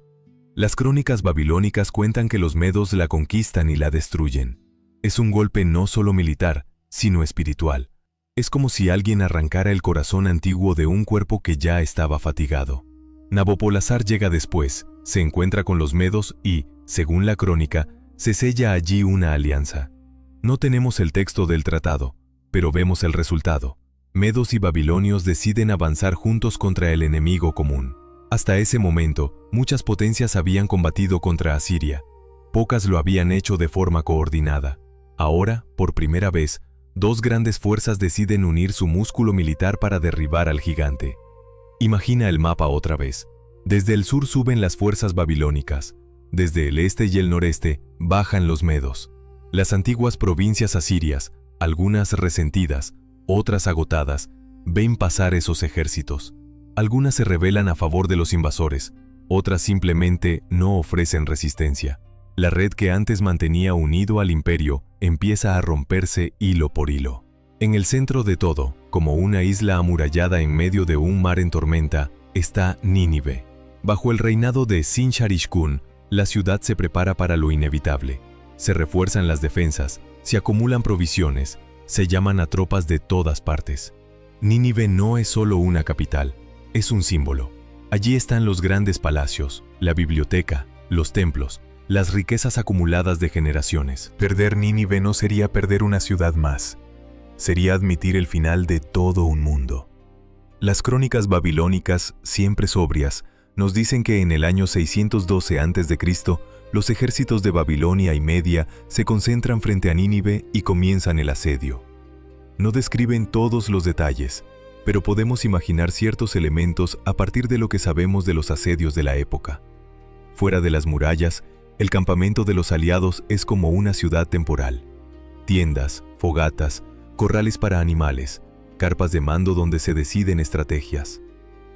Las crónicas babilónicas cuentan que los medos la conquistan y la destruyen. Es un golpe no solo militar, sino espiritual. Es como si alguien arrancara el corazón antiguo de un cuerpo que ya estaba fatigado. Nabopolassar llega después, se encuentra con los medos y, según la crónica, se sella allí una alianza. No tenemos el texto del tratado, pero vemos el resultado. Medos y babilonios deciden avanzar juntos contra el enemigo común. Hasta ese momento, muchas potencias habían combatido contra Asiria. Pocas lo habían hecho de forma coordinada. Ahora, por primera vez, dos grandes fuerzas deciden unir su músculo militar para derribar al gigante. Imagina el mapa otra vez. Desde el sur suben las fuerzas babilónicas. Desde el este y el noreste bajan los medos. Las antiguas provincias asirias, algunas resentidas, otras agotadas, ven pasar esos ejércitos. Algunas se rebelan a favor de los invasores, otras simplemente no ofrecen resistencia. La red que antes mantenía unido al imperio empieza a romperse hilo por hilo. En el centro de todo, como una isla amurallada en medio de un mar en tormenta, está Nínive. Bajo el reinado de Sin-Shar-Ishkun, la ciudad se prepara para lo inevitable. Se refuerzan las defensas, se acumulan provisiones, se llaman a tropas de todas partes. Nínive no es solo una capital, es un símbolo. Allí están los grandes palacios, la biblioteca, los templos, las riquezas acumuladas de generaciones. Perder Nínive no sería perder una ciudad más. Sería admitir el final de todo un mundo. Las crónicas babilónicas, siempre sobrias, nos dicen que en el año 612 a.C., los ejércitos de Babilonia y Media se concentran frente a Nínive y comienzan el asedio. No describen todos los detalles, pero podemos imaginar ciertos elementos a partir de lo que sabemos de los asedios de la época. Fuera de las murallas, el campamento de los aliados es como una ciudad temporal. Tiendas, fogatas, corrales para animales, carpas de mando donde se deciden estrategias.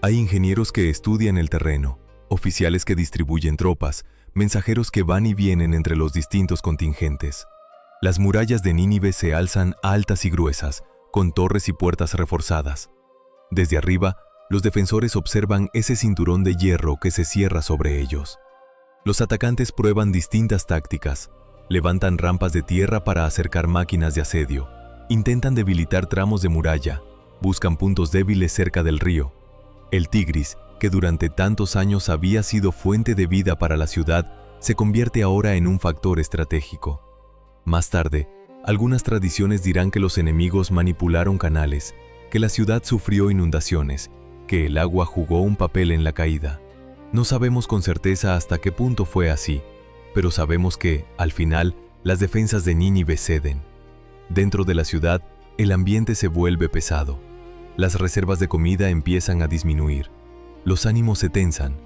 Hay ingenieros que estudian el terreno, oficiales que distribuyen tropas, mensajeros que van y vienen entre los distintos contingentes. Las murallas de Nínive se alzan altas y gruesas, con torres y puertas reforzadas. Desde arriba, los defensores observan ese cinturón de hierro que se cierra sobre ellos. Los atacantes prueban distintas tácticas, levantan rampas de tierra para acercar máquinas de asedio, intentan debilitar tramos de muralla, buscan puntos débiles cerca del río. El Tigris, que durante tantos años había sido fuente de vida para la ciudad, se convierte ahora en un factor estratégico. Más tarde, algunas tradiciones dirán que los enemigos manipularon canales, que la ciudad sufrió inundaciones, que el agua jugó un papel en la caída. No sabemos con certeza hasta qué punto fue así, pero sabemos que, al final, las defensas de Nínive ceden. Dentro de la ciudad, el ambiente se vuelve pesado. Las reservas de comida empiezan a disminuir. Los ánimos se tensan.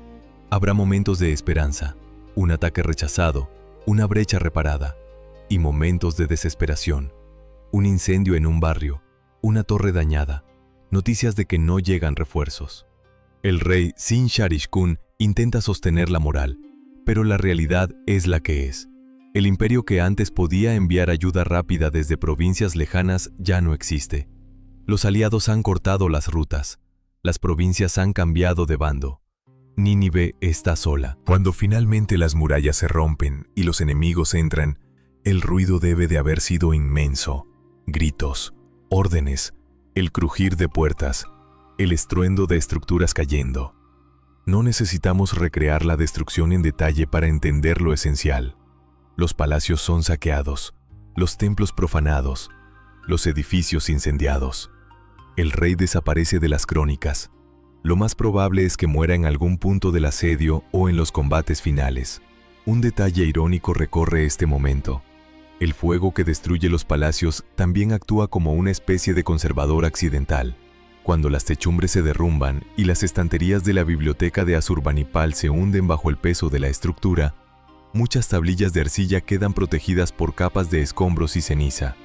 Habrá momentos de esperanza, un ataque rechazado, una brecha reparada, y momentos de desesperación. Un incendio en un barrio, una torre dañada, noticias de que no llegan refuerzos. El rey Sin-Shar-Ishkun intenta sostener la moral, pero la realidad es la que es. El imperio que antes podía enviar ayuda rápida desde provincias lejanas ya no existe. Los aliados han cortado las rutas. Las provincias han cambiado de bando. Nínive está sola. Cuando finalmente las murallas se rompen y los enemigos entran, el ruido debe de haber sido inmenso. Gritos, órdenes, el crujir de puertas. el estruendo de estructuras cayendo. No necesitamos recrear la destrucción en detalle para entender lo esencial. Los palacios son saqueados, los templos profanados, los edificios incendiados. El rey desaparece de las crónicas. Lo más probable es que muera en algún punto del asedio o en los combates finales. Un detalle irónico recorre este momento. El fuego que destruye los palacios también actúa como una especie de conservador accidental. Cuando las techumbres se derrumban y las estanterías de la biblioteca de Asurbanipal se hunden bajo el peso de la estructura, muchas tablillas de arcilla quedan protegidas por capas de escombros y ceniza.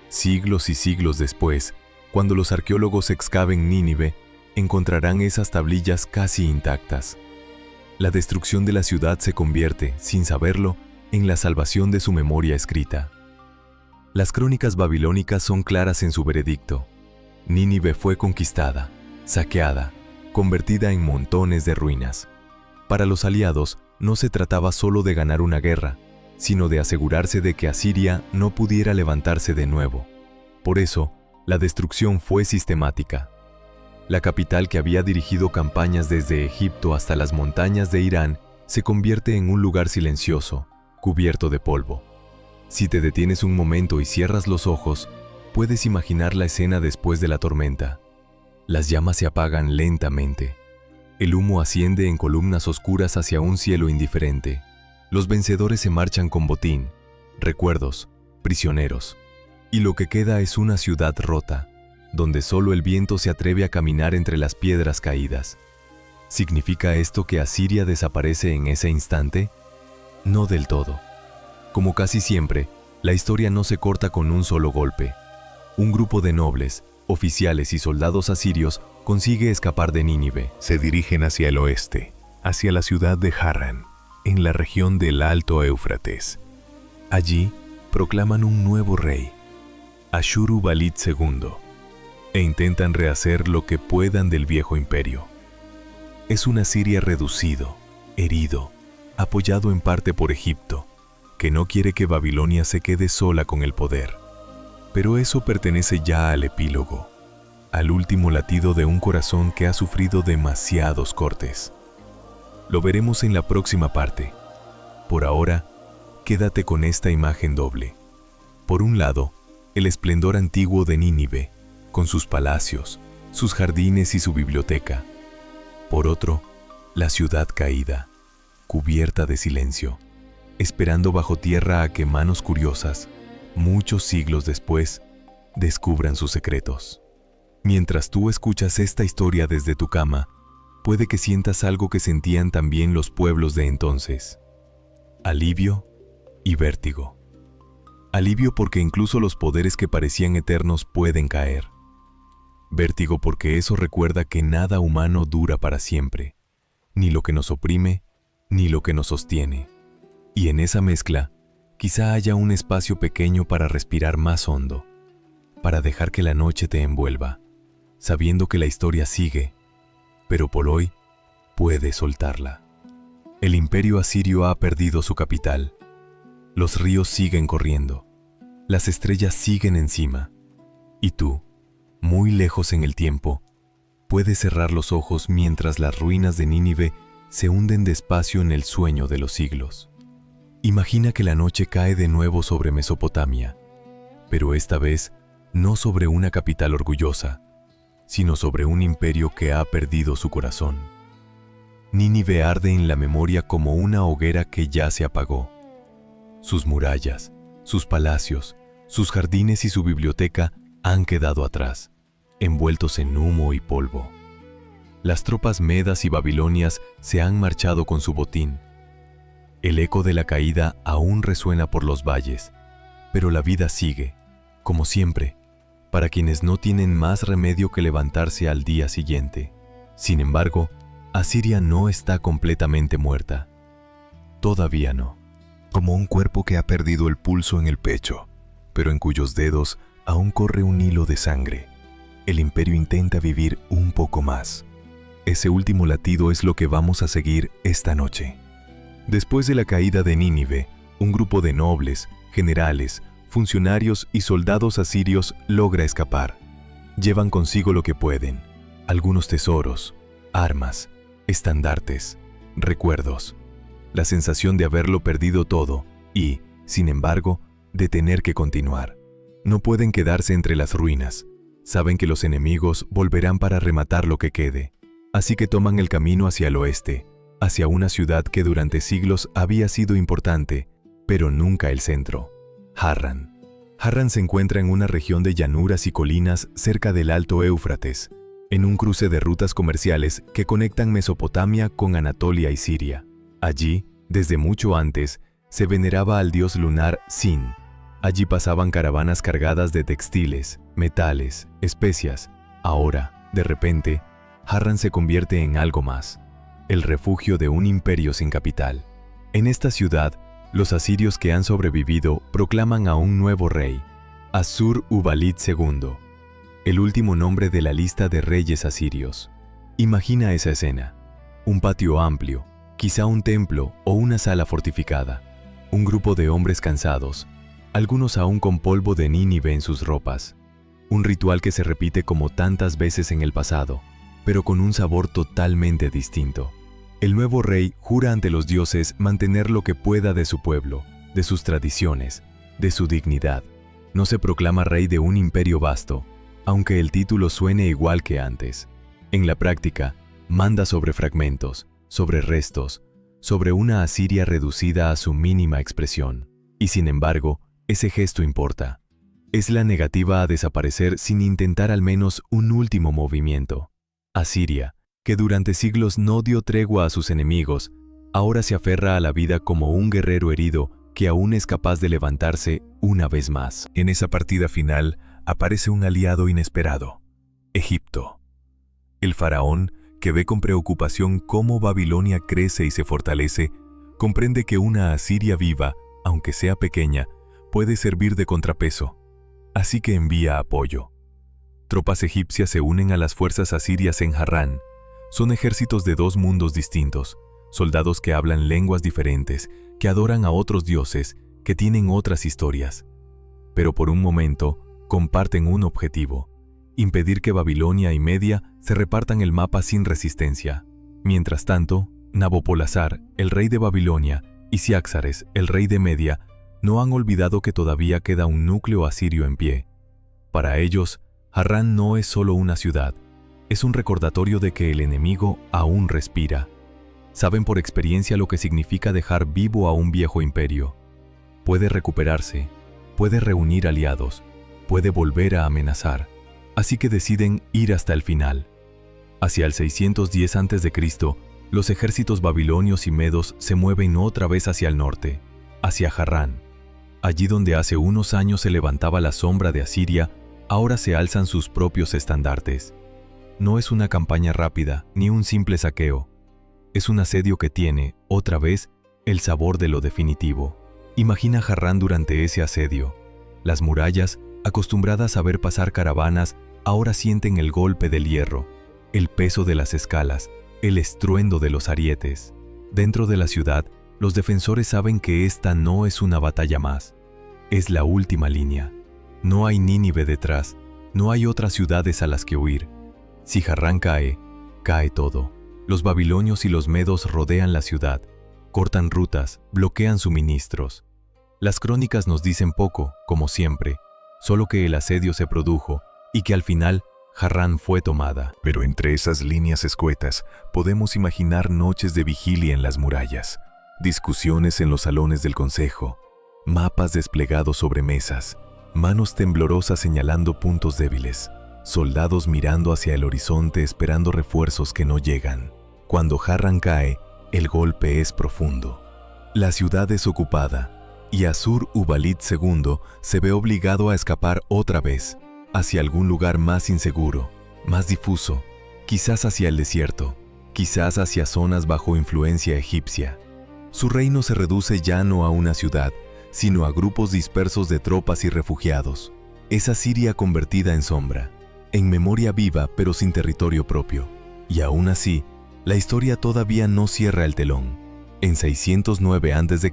Siglos y siglos después, cuando los arqueólogos excaven Nínive, encontrarán esas tablillas casi intactas. La destrucción de la ciudad se convierte, sin saberlo, en la salvación de su memoria escrita. Las crónicas babilónicas son claras en su veredicto. Nínive fue conquistada, saqueada, convertida en montones de ruinas. Para los aliados, no se trataba solo de ganar una guerra, sino de asegurarse de que Asiria no pudiera levantarse de nuevo. Por eso, la destrucción fue sistemática. La capital, que había dirigido campañas desde Egipto hasta las montañas de Irán, se convierte en un lugar silencioso, cubierto de polvo. Si te detienes un momento y cierras los ojos, puedes imaginar la escena después de la tormenta. Las llamas se apagan lentamente. El humo asciende en columnas oscuras hacia un cielo indiferente. Los vencedores se marchan con botín, recuerdos, prisioneros. Y lo que queda es una ciudad rota, donde solo el viento se atreve a caminar entre las piedras caídas. ¿Significa esto que Asiria desaparece en ese instante? No del todo. Como casi siempre, la historia no se corta con un solo golpe. Un grupo de nobles, oficiales y soldados asirios consigue escapar de Nínive. Se dirigen hacia el oeste, hacia la ciudad de Harran, en la región del Alto Éufrates. Allí proclaman un nuevo rey, Ashurbanipal II, e intentan rehacer lo que puedan del viejo imperio. Es un Asiria reducido, herido, apoyado en parte por Egipto, que no quiere que Babilonia se quede sola con el poder. Pero eso pertenece ya al epílogo, al último latido de un corazón que ha sufrido demasiados cortes. Lo veremos en la próxima parte. Por ahora, quédate con esta imagen doble. Por un lado, el esplendor antiguo de Nínive, con sus palacios, sus jardines y su biblioteca. Por otro, la ciudad caída, cubierta de silencio, esperando bajo tierra a que manos curiosas, muchos siglos después, descubran sus secretos. Mientras tú escuchas esta historia desde tu cama, puede que sientas algo que sentían también los pueblos de entonces: alivio y vértigo. Alivio porque incluso los poderes que parecían eternos pueden caer. Vértigo porque eso recuerda que nada humano dura para siempre, ni lo que nos oprime, ni lo que nos sostiene. Y en esa mezcla, quizá haya un espacio pequeño para respirar más hondo, para dejar que la noche te envuelva, sabiendo que la historia sigue, pero por hoy puedes soltarla. El imperio asirio ha perdido su capital. Los ríos siguen corriendo, las estrellas siguen encima, y tú, muy lejos en el tiempo, puedes cerrar los ojos mientras las ruinas de Nínive se hunden despacio en el sueño de los siglos. Imagina que la noche cae de nuevo sobre Mesopotamia, pero esta vez no sobre una capital orgullosa, sino sobre un imperio que ha perdido su corazón. Nínive arde en la memoria como una hoguera que ya se apagó. Sus murallas, sus palacios, sus jardines y su biblioteca han quedado atrás, envueltos en humo y polvo. Las tropas medas y babilonias se han marchado con su botín. El eco de la caída aún resuena por los valles, pero la vida sigue, como siempre, para quienes no tienen más remedio que levantarse al día siguiente. Sin embargo, Asiria no está completamente muerta. Todavía no. Como un cuerpo que ha perdido el pulso en el pecho, pero en cuyos dedos aún corre un hilo de sangre. El imperio intenta vivir un poco más. Ese último latido es lo que vamos a seguir esta noche. Después de la caída de Nínive, un grupo de nobles, generales, funcionarios y soldados asirios logra escapar. Llevan consigo lo que pueden: Algunos tesoros, armas, estandartes, recuerdos. La sensación de haberlo perdido todo y, sin embargo, de tener que continuar. No pueden quedarse entre las ruinas. Saben que los enemigos volverán para rematar lo que quede. Así que toman el camino hacia el oeste, hacia una ciudad que durante siglos había sido importante, pero nunca el centro. Harran. Harran se encuentra en una región de llanuras y colinas cerca del Alto Éufrates, en un cruce de rutas comerciales que conectan Mesopotamia con Anatolia y Siria. Allí, desde mucho antes, se veneraba al dios lunar Sin. Allí pasaban caravanas cargadas de textiles, metales, especias. Ahora, de repente, Harran se convierte en algo más, el refugio de un imperio sin capital. En esta ciudad, los asirios que han sobrevivido proclaman a un nuevo rey, Assur-uballit II, el último nombre de la lista de reyes asirios. Imagina esa escena: un patio amplio, quizá un templo o una sala fortificada, un grupo de hombres cansados, algunos aún con polvo de Nínive en sus ropas. Un ritual que se repite como tantas veces en el pasado, pero con un sabor totalmente distinto. El nuevo rey jura ante los dioses mantener lo que pueda de su pueblo, de sus tradiciones, de su dignidad. No se proclama rey de un imperio vasto, aunque el título suene igual que antes. En la práctica, manda sobre fragmentos, sobre restos, sobre una Asiria reducida a su mínima expresión. Y sin embargo, ese gesto importa. Es la negativa a desaparecer sin intentar al menos un último movimiento. Asiria, que durante siglos no dio tregua a sus enemigos, ahora se aferra a la vida como un guerrero herido que aún es capaz de levantarse una vez más. En esa partida final aparece un aliado inesperado: Egipto. El faraón, que ve con preocupación cómo Babilonia crece y se fortalece, comprende que una Asiria viva, aunque sea pequeña, puede servir de contrapeso. Así que envía apoyo. Tropas egipcias se unen a las fuerzas asirias en Harran. Son ejércitos de dos mundos distintos, soldados que hablan lenguas diferentes, que adoran a otros dioses, que tienen otras historias. Pero por un momento, comparten un objetivo: impedir que Babilonia y Media se repartan el mapa sin resistencia. Mientras tanto, Nabopolassar, el rey de Babilonia, y Ciáxares, el rey de Media, no han olvidado que todavía queda un núcleo asirio en pie. Para ellos, Harran no es solo una ciudad, es un recordatorio de que el enemigo aún respira. Saben por experiencia lo que significa dejar vivo a un viejo imperio. Puede recuperarse, puede reunir aliados, puede volver a amenazar. Así que deciden ir hasta el final. Hacia el 610 a.C., los ejércitos babilonios y medos se mueven otra vez hacia el norte, hacia Harran. Allí donde hace unos años se levantaba la sombra de Asiria, ahora se alzan sus propios estandartes. No es una campaña rápida, ni un simple saqueo. Es un asedio que tiene, otra vez, el sabor de lo definitivo. Imagina Harran durante ese asedio. Las murallas, acostumbradas a ver pasar caravanas, ahora sienten el golpe del hierro, el peso de las escalas, el estruendo de los arietes. Dentro de la ciudad, los defensores saben que esta no es una batalla más. Es la última línea. No hay Nínive detrás, no hay otras ciudades a las que huir. Si Harran cae, cae todo. Los babilonios y los medos rodean la ciudad, cortan rutas, bloquean suministros. Las crónicas nos dicen poco, como siempre, solo que el asedio se produjo y que al final Harran fue tomada. Pero entre esas líneas escuetas podemos imaginar noches de vigilia en las murallas, discusiones en los salones del consejo, mapas desplegados sobre mesas, manos temblorosas señalando puntos débiles, soldados mirando hacia el horizonte esperando refuerzos que no llegan. Cuando Harran cae, el golpe es profundo. La ciudad es ocupada y Assur-uballit II se ve obligado a escapar otra vez, hacia algún lugar más inseguro, más difuso, quizás hacia el desierto, quizás hacia zonas bajo influencia egipcia. Su reino se reduce ya no a una ciudad, sino a grupos dispersos de tropas y refugiados. Es Asiria convertida en sombra, en memoria viva pero sin territorio propio. Y aún así, la historia todavía no cierra el telón. En 609 a.C.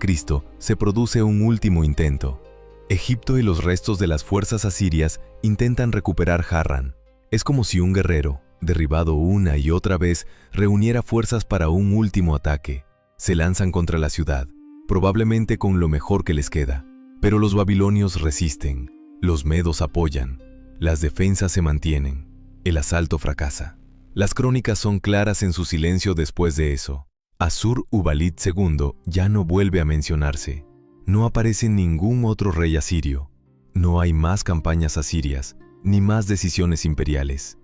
se produce un último intento. Egipto y los restos de las fuerzas asirias intentan recuperar Harran. Es como si un guerrero, derribado una y otra vez, reuniera fuerzas para un último ataque. Se lanzan contra la ciudad, probablemente con lo mejor que les queda. Pero los babilonios resisten, los medos apoyan, las defensas se mantienen, el asalto fracasa. Las crónicas son claras en su silencio después de eso. Assur-uballit II ya no vuelve a mencionarse. No aparece ningún otro rey asirio. No hay más campañas asirias, ni más decisiones imperiales.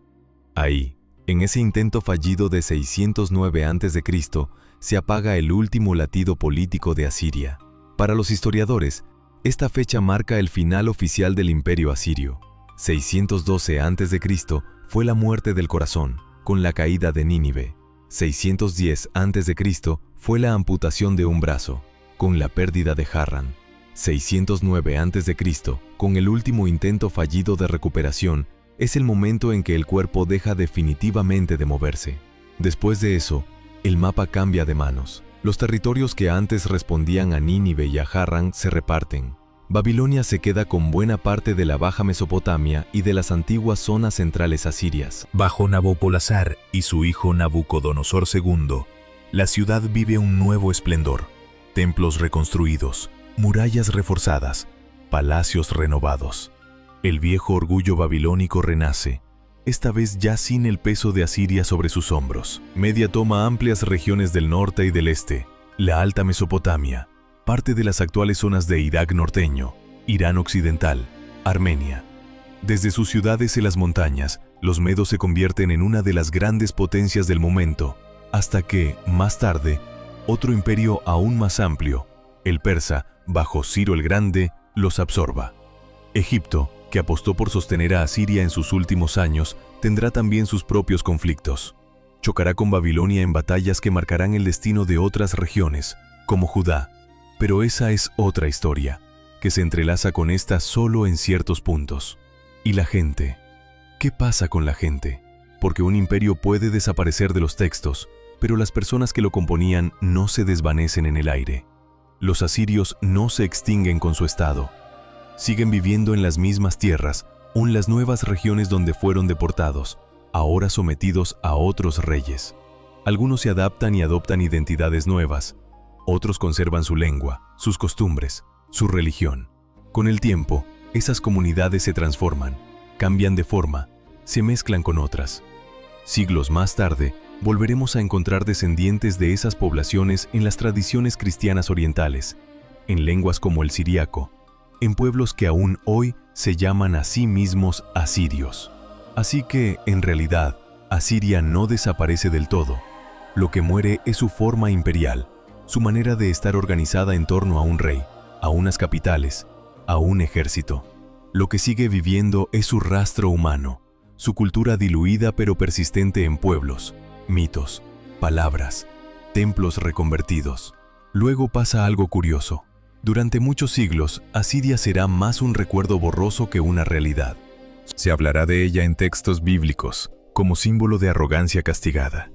Ahí, en ese intento fallido de 609 a.C., se apaga el último latido político de Asiria. Para los historiadores, esta fecha marca el final oficial del imperio asirio. 612 a.C. fue la muerte del corazón, con la caída de Nínive. 610 a.C. fue la amputación de un brazo, con la pérdida de Harran. 609 a.C., con el último intento fallido de recuperación, es el momento en que el cuerpo deja definitivamente de moverse. Después de eso, el mapa cambia de manos. Los territorios que antes respondían a Nínive y a Harran se reparten. Babilonia se queda con buena parte de la Baja Mesopotamia y de las antiguas zonas centrales asirias. Bajo Nabopolassar y su hijo Nabucodonosor II, la ciudad vive un nuevo esplendor. Templos reconstruidos, murallas reforzadas, palacios renovados. El viejo orgullo babilónico renace, esta vez ya sin el peso de Asiria sobre sus hombros. Media toma amplias regiones del norte y del este, la Alta Mesopotamia, parte de las actuales zonas de Irak norteño, Irán occidental, Armenia. Desde sus ciudades en las montañas, los medos se convierten en una de las grandes potencias del momento, hasta que, más tarde, otro imperio aún más amplio, el persa, bajo Ciro el Grande, los absorba. Egipto, que apostó por sostener a Asiria en sus últimos años, tendrá también sus propios conflictos. Chocará con Babilonia en batallas que marcarán el destino de otras regiones, como Judá. Pero esa es otra historia, que se entrelaza con esta solo en ciertos puntos. ¿Y la gente? ¿Qué pasa con la gente? Porque un imperio puede desaparecer de los textos, pero las personas que lo componían no se desvanecen en el aire. Los asirios no se extinguen con su estado. Siguen viviendo en las mismas tierras, o en las nuevas regiones donde fueron deportados, ahora sometidos a otros reyes. Algunos se adaptan y adoptan identidades nuevas. Otros conservan su lengua, sus costumbres, su religión. Con el tiempo, esas comunidades se transforman, cambian de forma, se mezclan con otras. Siglos más tarde, volveremos a encontrar descendientes de esas poblaciones en las tradiciones cristianas orientales, en lenguas como el siríaco, en pueblos que aún hoy se llaman a sí mismos asirios. Así que, en realidad, Asiria no desaparece del todo. Lo que muere es su forma imperial, su manera de estar organizada en torno a un rey, a unas capitales, a un ejército. Lo que sigue viviendo es su rastro humano, su cultura diluida pero persistente en pueblos, mitos, palabras, templos reconvertidos. Luego pasa algo curioso. Durante muchos siglos, Asiria será más un recuerdo borroso que una realidad. Se hablará de ella en textos bíblicos, como símbolo de arrogancia castigada.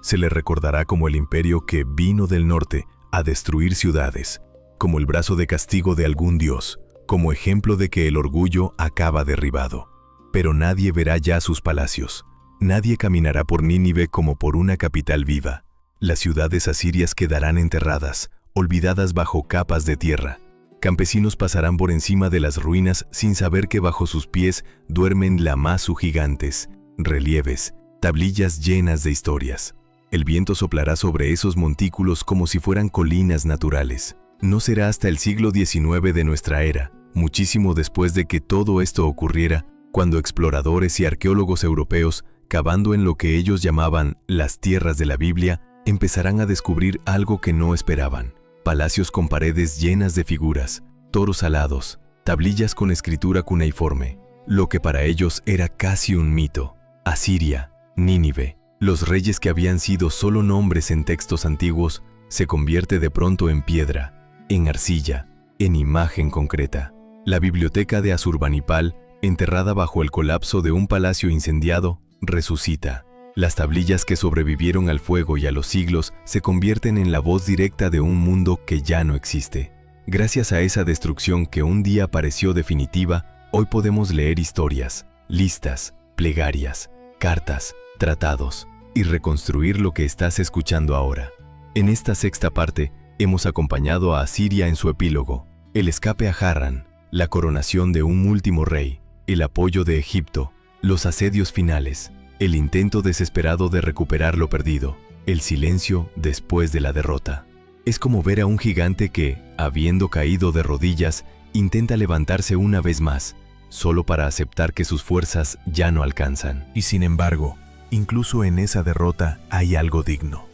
Se le recordará como el imperio que vino del norte a destruir ciudades, como el brazo de castigo de algún dios, como ejemplo de que el orgullo acaba derribado. Pero nadie verá ya sus palacios. Nadie caminará por Nínive como por una capital viva. Las ciudades asirias quedarán enterradas, olvidadas bajo capas de tierra. Campesinos pasarán por encima de las ruinas sin saber que bajo sus pies duermen lamazu gigantes, relieves, tablillas llenas de historias. El viento soplará sobre esos montículos como si fueran colinas naturales. No será hasta el siglo XIX de nuestra era, muchísimo después de que todo esto ocurriera, cuando exploradores y arqueólogos europeos, cavando en lo que ellos llamaban las tierras de la Biblia, empezarán a descubrir algo que no esperaban. Palacios con paredes llenas de figuras, toros alados, tablillas con escritura cuneiforme. Lo que para ellos era casi un mito. Asiria, Nínive, los reyes que habían sido solo nombres en textos antiguos, se convierte de pronto en piedra, en arcilla, en imagen concreta. La biblioteca de Asurbanipal, enterrada bajo el colapso de un palacio incendiado, resucita. Las tablillas que sobrevivieron al fuego y a los siglos se convierten en la voz directa de un mundo que ya no existe. Gracias a esa destrucción que un día pareció definitiva, hoy podemos leer historias, listas, plegarias, cartas, tratados y reconstruir lo que estás escuchando ahora. En esta sexta parte, hemos acompañado a Asiria en su epílogo, el escape a Harran, la coronación de un último rey, el apoyo de Egipto, los asedios finales, el intento desesperado de recuperar lo perdido, el silencio después de la derrota. Es como ver a un gigante que, habiendo caído de rodillas, intenta levantarse una vez más, solo para aceptar que sus fuerzas ya no alcanzan. Y sin embargo, incluso en esa derrota hay algo digno.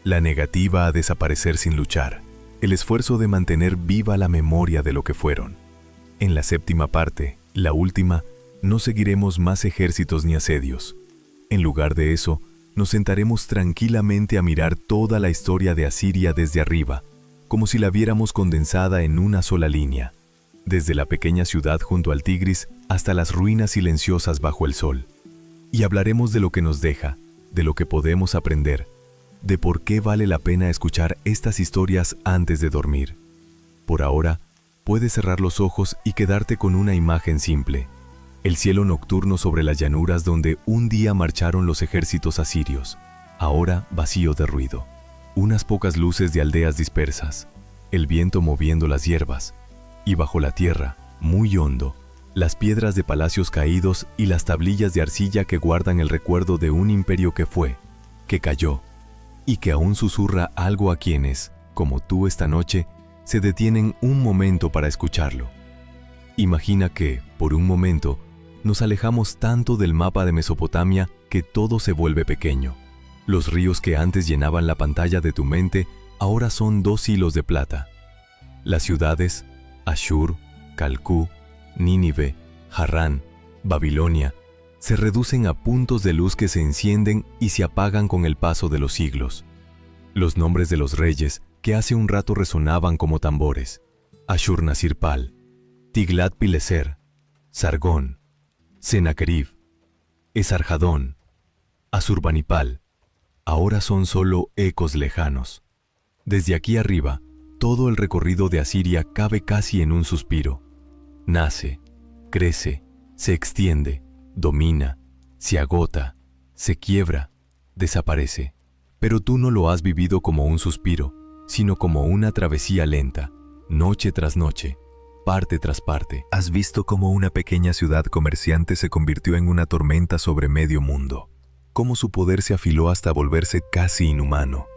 La negativa a desaparecer sin luchar, el esfuerzo de mantener viva la memoria de lo que fueron. En la séptima parte, la última, no seguiremos más ejércitos ni asedios. En lugar de eso, nos sentaremos tranquilamente a mirar toda la historia de Asiria desde arriba, como si la viéramos condensada en una sola línea, desde la pequeña ciudad junto al Tigris hasta las ruinas silenciosas bajo el sol. Y hablaremos de lo que nos deja, de lo que podemos aprender, de por qué vale la pena escuchar estas historias antes de dormir. Por ahora, puedes cerrar los ojos y quedarte con una imagen simple: el cielo nocturno sobre las llanuras donde un día marcharon los ejércitos asirios, ahora vacío de ruido. Unas pocas luces de aldeas dispersas, el viento moviendo las hierbas, y bajo la tierra, muy hondo, las piedras de palacios caídos y las tablillas de arcilla que guardan el recuerdo de un imperio que fue, que cayó, y que aún susurra algo a quienes, como tú esta noche, se detienen un momento para escucharlo. Imagina que, por un momento, nos alejamos tanto del mapa de Mesopotamia que todo se vuelve pequeño. Los ríos que antes llenaban la pantalla de tu mente ahora son 2 hilos de plata. Las ciudades, Ashur, Calcú, Nínive, Harrán, Babilonia, se reducen a puntos de luz que se encienden y se apagan con el paso de los siglos. Los nombres de los reyes que hace un rato resonaban como tambores: Ashur-Nasir-Pal, Tiglat-Pileser, Sargón, Sennacherib, Esarhadón, Asurbanipal, ahora son solo ecos lejanos. Desde aquí arriba, todo el recorrido de Asiria cabe casi en un suspiro. Nace, crece, se extiende, domina, se agota, se quiebra, desaparece. Pero tú no lo has vivido como un suspiro, sino como una travesía lenta, noche tras noche, parte tras parte. Has visto cómo una pequeña ciudad comerciante se convirtió en una tormenta sobre medio mundo, cómo su poder se afiló hasta volverse casi inhumano,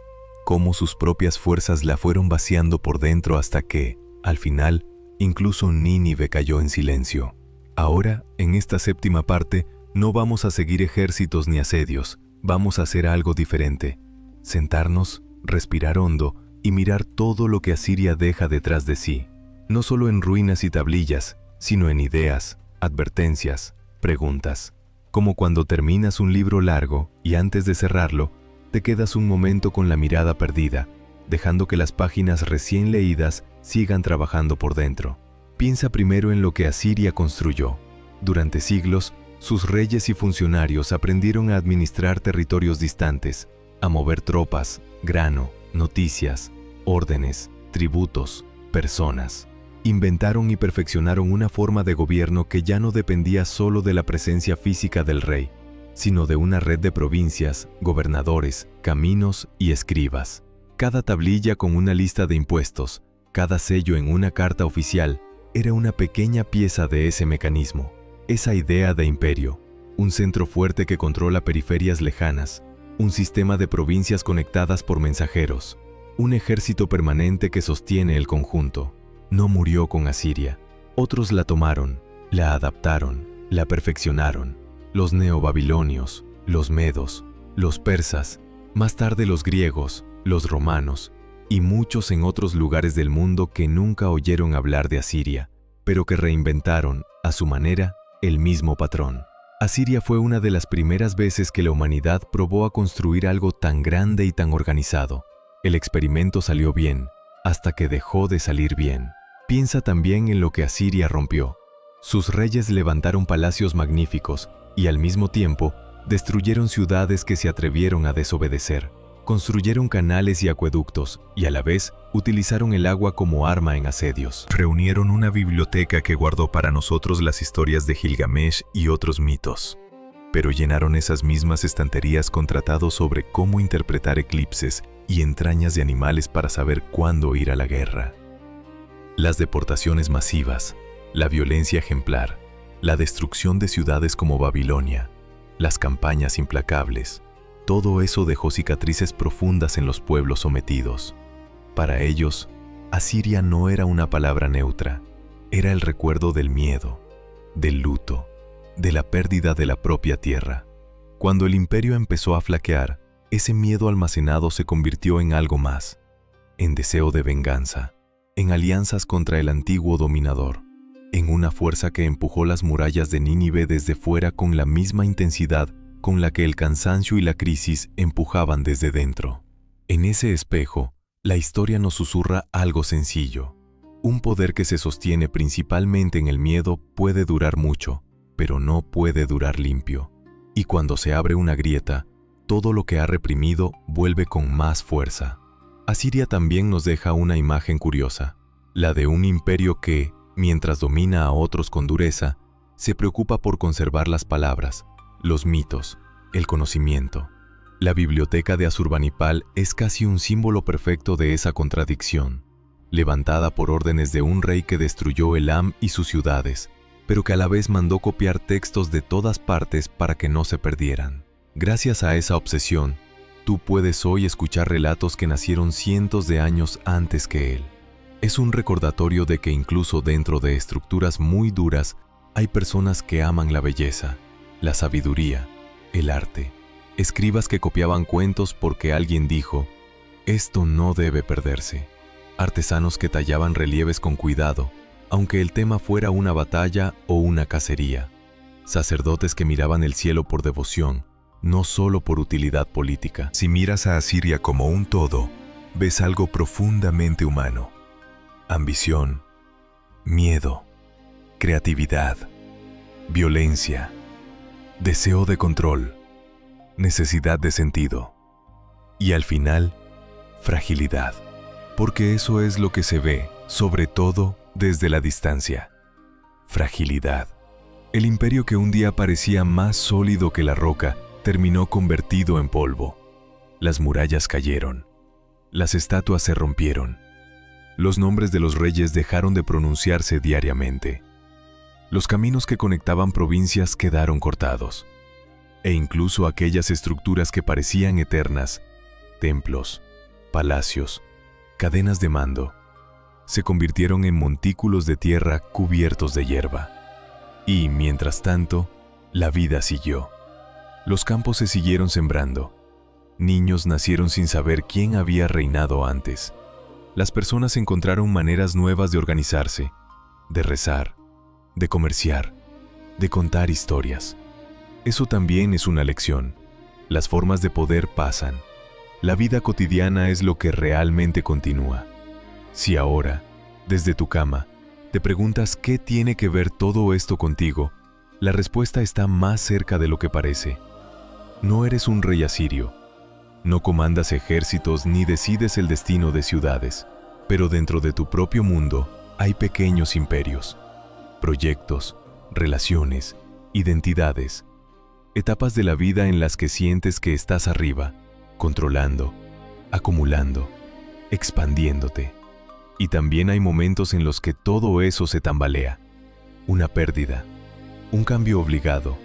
cómo sus propias fuerzas la fueron vaciando por dentro hasta que, al final, incluso Nínive cayó en silencio. Ahora, en esta séptima parte, no vamos a seguir ejércitos ni asedios, vamos a hacer algo diferente: sentarnos, respirar hondo y mirar todo lo que Asiria deja detrás de sí, no solo en ruinas y tablillas, sino en ideas, advertencias, preguntas. Como cuando terminas un libro largo y antes de cerrarlo, te quedas un momento con la mirada perdida, dejando que las páginas recién leídas sigan trabajando por dentro. Piensa primero en lo que Asiria construyó. Durante siglos, sus reyes y funcionarios aprendieron a administrar territorios distantes, a mover tropas, grano, noticias, órdenes, tributos, personas. Inventaron y perfeccionaron una forma de gobierno que ya no dependía solo de la presencia física del rey, sino de una red de provincias, gobernadores, caminos y escribas. Cada tablilla con una lista de impuestos, cada sello en una carta oficial, era una pequeña pieza de ese mecanismo. Esa idea de imperio, un centro fuerte que controla periferias lejanas, un sistema de provincias conectadas por mensajeros, un ejército permanente que sostiene el conjunto. No murió con Asiria. Otros la tomaron, la adaptaron, la perfeccionaron. Los neobabilonios, los medos, los persas, más tarde los griegos, los romanos, y muchos en otros lugares del mundo que nunca oyeron hablar de Asiria, pero que reinventaron, a su manera, el mismo patrón. Asiria fue una de las primeras veces que la humanidad probó a construir algo tan grande y tan organizado. El experimento salió bien, hasta que dejó de salir bien. Piensa también en lo que Asiria rompió. Sus reyes levantaron palacios magníficos y al mismo tiempo destruyeron ciudades que se atrevieron a desobedecer. Construyeron canales y acueductos y a la vez utilizaron el agua como arma en asedios. Reunieron una biblioteca que guardó para nosotros las historias de Gilgamesh y otros mitos. pero llenaron esas mismas estanterías con tratados sobre cómo interpretar eclipses y entrañas de animales para saber cuándo ir a la guerra. Las deportaciones masivas, la violencia ejemplar, la destrucción de ciudades como Babilonia, las campañas implacables, todo eso dejó cicatrices profundas en los pueblos sometidos. Para ellos, Asiria no era una palabra neutra, era el recuerdo del miedo, del luto, de la pérdida de la propia tierra. Cuando el imperio empezó a flaquear, ese miedo almacenado se convirtió en algo más, en deseo de venganza, en alianzas contra el antiguo dominador, en una fuerza que empujó las murallas de Nínive desde fuera con la misma intensidad con la que el cansancio y la crisis empujaban desde dentro. En ese espejo, la historia nos susurra algo sencillo. Un poder que se sostiene principalmente en el miedo puede durar mucho, pero no puede durar limpio. Y cuando se abre una grieta, todo lo que ha reprimido vuelve con más fuerza. Asiria también nos deja una imagen curiosa, la de un imperio que, mientras domina a otros con dureza, se preocupa por conservar las palabras, los mitos, el conocimiento. La biblioteca de Asurbanipal es casi un símbolo perfecto de esa contradicción, levantada por órdenes de un rey que destruyó Elam y sus ciudades, pero que a la vez mandó copiar textos de todas partes para que no se perdieran. Gracias a esa obsesión, tú puedes hoy escuchar relatos que nacieron cientos de años antes que él. Es un recordatorio de que incluso dentro de estructuras muy duras hay personas que aman la belleza, la sabiduría, el arte. Escribas que copiaban cuentos porque alguien dijo, esto no debe perderse. Artesanos que tallaban relieves con cuidado, aunque el tema fuera una batalla o una cacería. Sacerdotes que miraban el cielo por devoción, no solo por utilidad política. Si miras a Asiria como un todo, ves algo profundamente humano. Ambición, miedo, creatividad, violencia, deseo de control, necesidad de sentido y al final, fragilidad, porque eso es lo que se ve, sobre todo desde la distancia. Fragilidad. El imperio que un día parecía más sólido que la roca terminó convertido en polvo. Las murallas cayeron, las estatuas se rompieron, los nombres de los reyes dejaron de pronunciarse diariamente. Los caminos que conectaban provincias quedaron cortados. E incluso aquellas estructuras que parecían eternas, templos, palacios, cadenas de mando, se convirtieron en montículos de tierra cubiertos de hierba. Y, mientras tanto, la vida siguió. Los campos se siguieron sembrando. Niños nacieron sin saber quién había reinado antes. Las personas encontraron maneras nuevas de organizarse, de rezar, de comerciar, de contar historias. Eso también es una lección. Las formas de poder pasan. La vida cotidiana es lo que realmente continúa. Si ahora, desde tu cama, te preguntas qué tiene que ver todo esto contigo, la respuesta está más cerca de lo que parece. No eres un rey asirio. No comandas ejércitos ni decides el destino de ciudades, pero dentro de tu propio mundo hay pequeños imperios, proyectos, relaciones, identidades, etapas de la vida en las que sientes que estás arriba, controlando, acumulando, expandiéndote. Y también hay momentos en los que todo eso se tambalea. Una pérdida, un cambio obligado,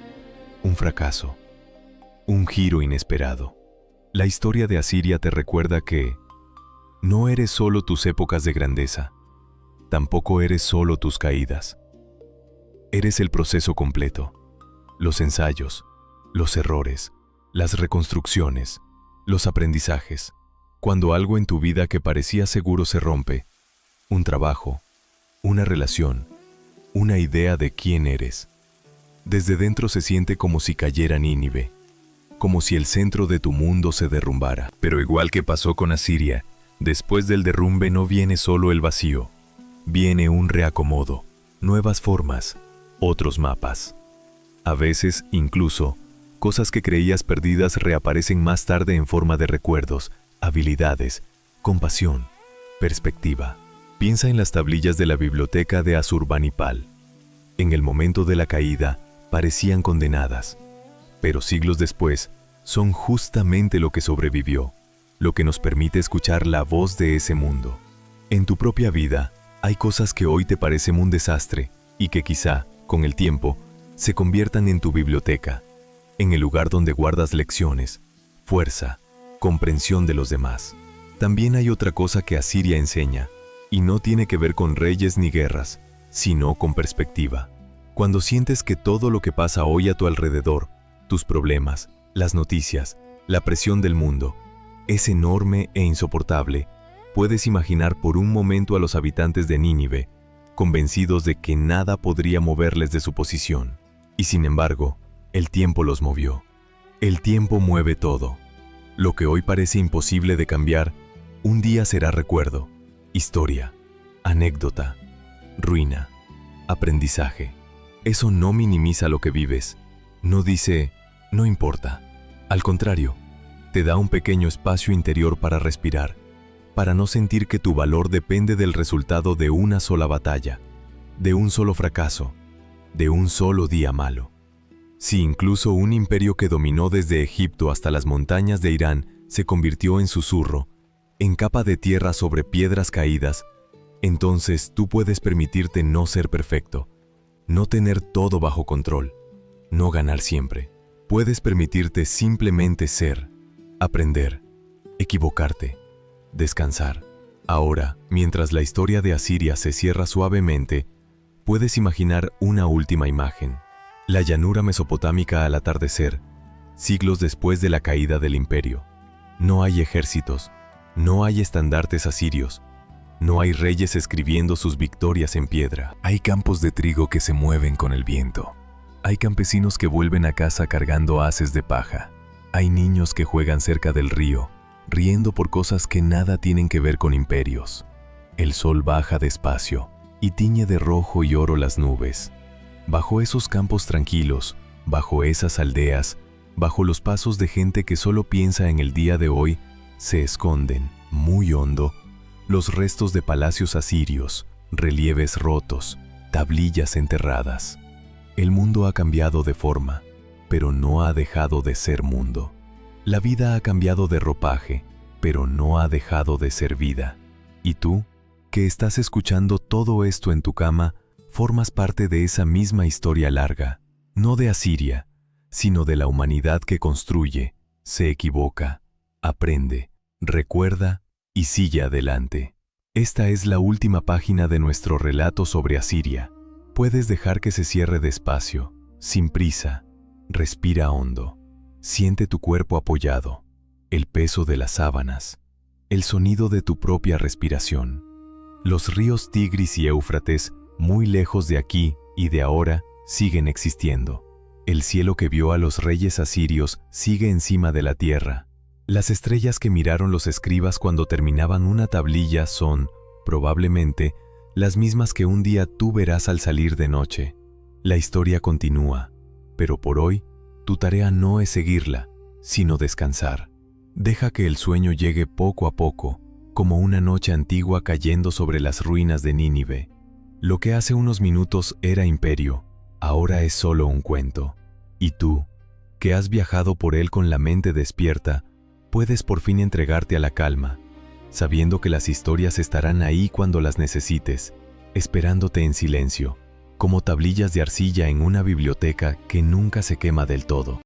un fracaso, un giro inesperado. La historia de Asiria te recuerda que no eres solo tus épocas de grandeza, tampoco eres solo tus caídas. Eres el proceso completo, los ensayos, los errores, las reconstrucciones, los aprendizajes. Cuando algo en tu vida que parecía seguro se rompe, un trabajo, una relación, una idea de quién eres. Desde dentro se siente como si cayera Nínive, como si el centro de tu mundo se derrumbara. Pero igual que pasó con Asiria, después del derrumbe no viene solo el vacío, viene un reacomodo, nuevas formas, otros mapas. A veces, incluso, cosas que creías perdidas reaparecen más tarde en forma de recuerdos, habilidades, compasión, perspectiva. Piensa en las tablillas de la biblioteca de Asurbanipal. En el momento de la caída, parecían condenadas. pero siglos después son justamente lo que sobrevivió, lo que nos permite escuchar la voz de ese mundo. En tu propia vida, hay cosas que hoy te parecen un desastre y que quizá, con el tiempo, se conviertan en tu biblioteca, en el lugar donde guardas lecciones, fuerza, comprensión de los demás. También hay otra cosa que Asiria enseña, y no tiene que ver con reyes ni guerras, sino con perspectiva. Cuando sientes que todo lo que pasa hoy a tu alrededor, tus problemas, las noticias, la presión del mundo, es enorme e insoportable, puedes imaginar por un momento a los habitantes de Nínive, convencidos de que nada podría moverles de su posición. Y sin embargo, el tiempo los movió. El tiempo mueve todo. Lo que hoy parece imposible de cambiar, un día será recuerdo, historia, anécdota, ruina, aprendizaje. Eso no minimiza lo que vives. No dice, no importa. Al contrario, te da un pequeño espacio interior para respirar, para no sentir que tu valor depende del resultado de una sola batalla, de un solo fracaso, de un solo día malo. Si incluso un imperio que dominó desde Egipto hasta las montañas de Irán se convirtió en susurro, en capa de tierra sobre piedras caídas, entonces tú puedes permitirte no ser perfecto, no tener todo bajo control, no ganar siempre. Puedes permitirte simplemente ser, aprender, equivocarte, descansar. Ahora, mientras la historia de Asiria se cierra suavemente, puedes imaginar una última imagen. La llanura mesopotámica al atardecer, siglos después de la caída del imperio. No hay ejércitos, no hay estandartes asirios, no hay reyes escribiendo sus victorias en piedra. Hay campos de trigo que se mueven con el viento. Hay campesinos que vuelven a casa cargando haces de paja. Hay niños que juegan cerca del río, riendo por cosas que nada tienen que ver con imperios. El sol baja despacio y tiñe de rojo y oro las nubes. Bajo esos campos tranquilos, bajo esas aldeas, bajo los pasos de gente que solo piensa en el día de hoy, se esconden, muy hondo, los restos de palacios asirios, relieves rotos, tablillas enterradas. El mundo ha cambiado de forma, pero no ha dejado de ser mundo. La vida ha cambiado de ropaje, pero no ha dejado de ser vida. Y tú, que estás escuchando todo esto en tu cama, formas parte de esa misma historia larga, no de Asiria, sino de la humanidad que construye, se equivoca, aprende, recuerda y sigue adelante. Esta es la última página de nuestro relato sobre Asiria. Puedes dejar que se cierre despacio, sin prisa. Respira hondo. Siente tu cuerpo apoyado, el peso de las sábanas, el sonido de tu propia respiración. Los ríos Tigris y Éufrates, muy lejos de aquí y de ahora, siguen existiendo. El cielo que vio a los reyes asirios sigue encima de la tierra. Las estrellas que miraron los escribas cuando terminaban una tablilla son, probablemente, las mismas que un día tú verás al salir de noche. La historia continúa, pero por hoy, tu tarea no es seguirla, sino descansar. Deja que el sueño llegue poco a poco, como una noche antigua cayendo sobre las ruinas de Nínive. Lo que hace unos minutos era imperio, ahora es solo un cuento. Y tú, que has viajado por él con la mente despierta, puedes por fin entregarte a la calma, sabiendo que las historias estarán ahí cuando las necesites, esperándote en silencio, como tablillas de arcilla en una biblioteca que nunca se quema del todo.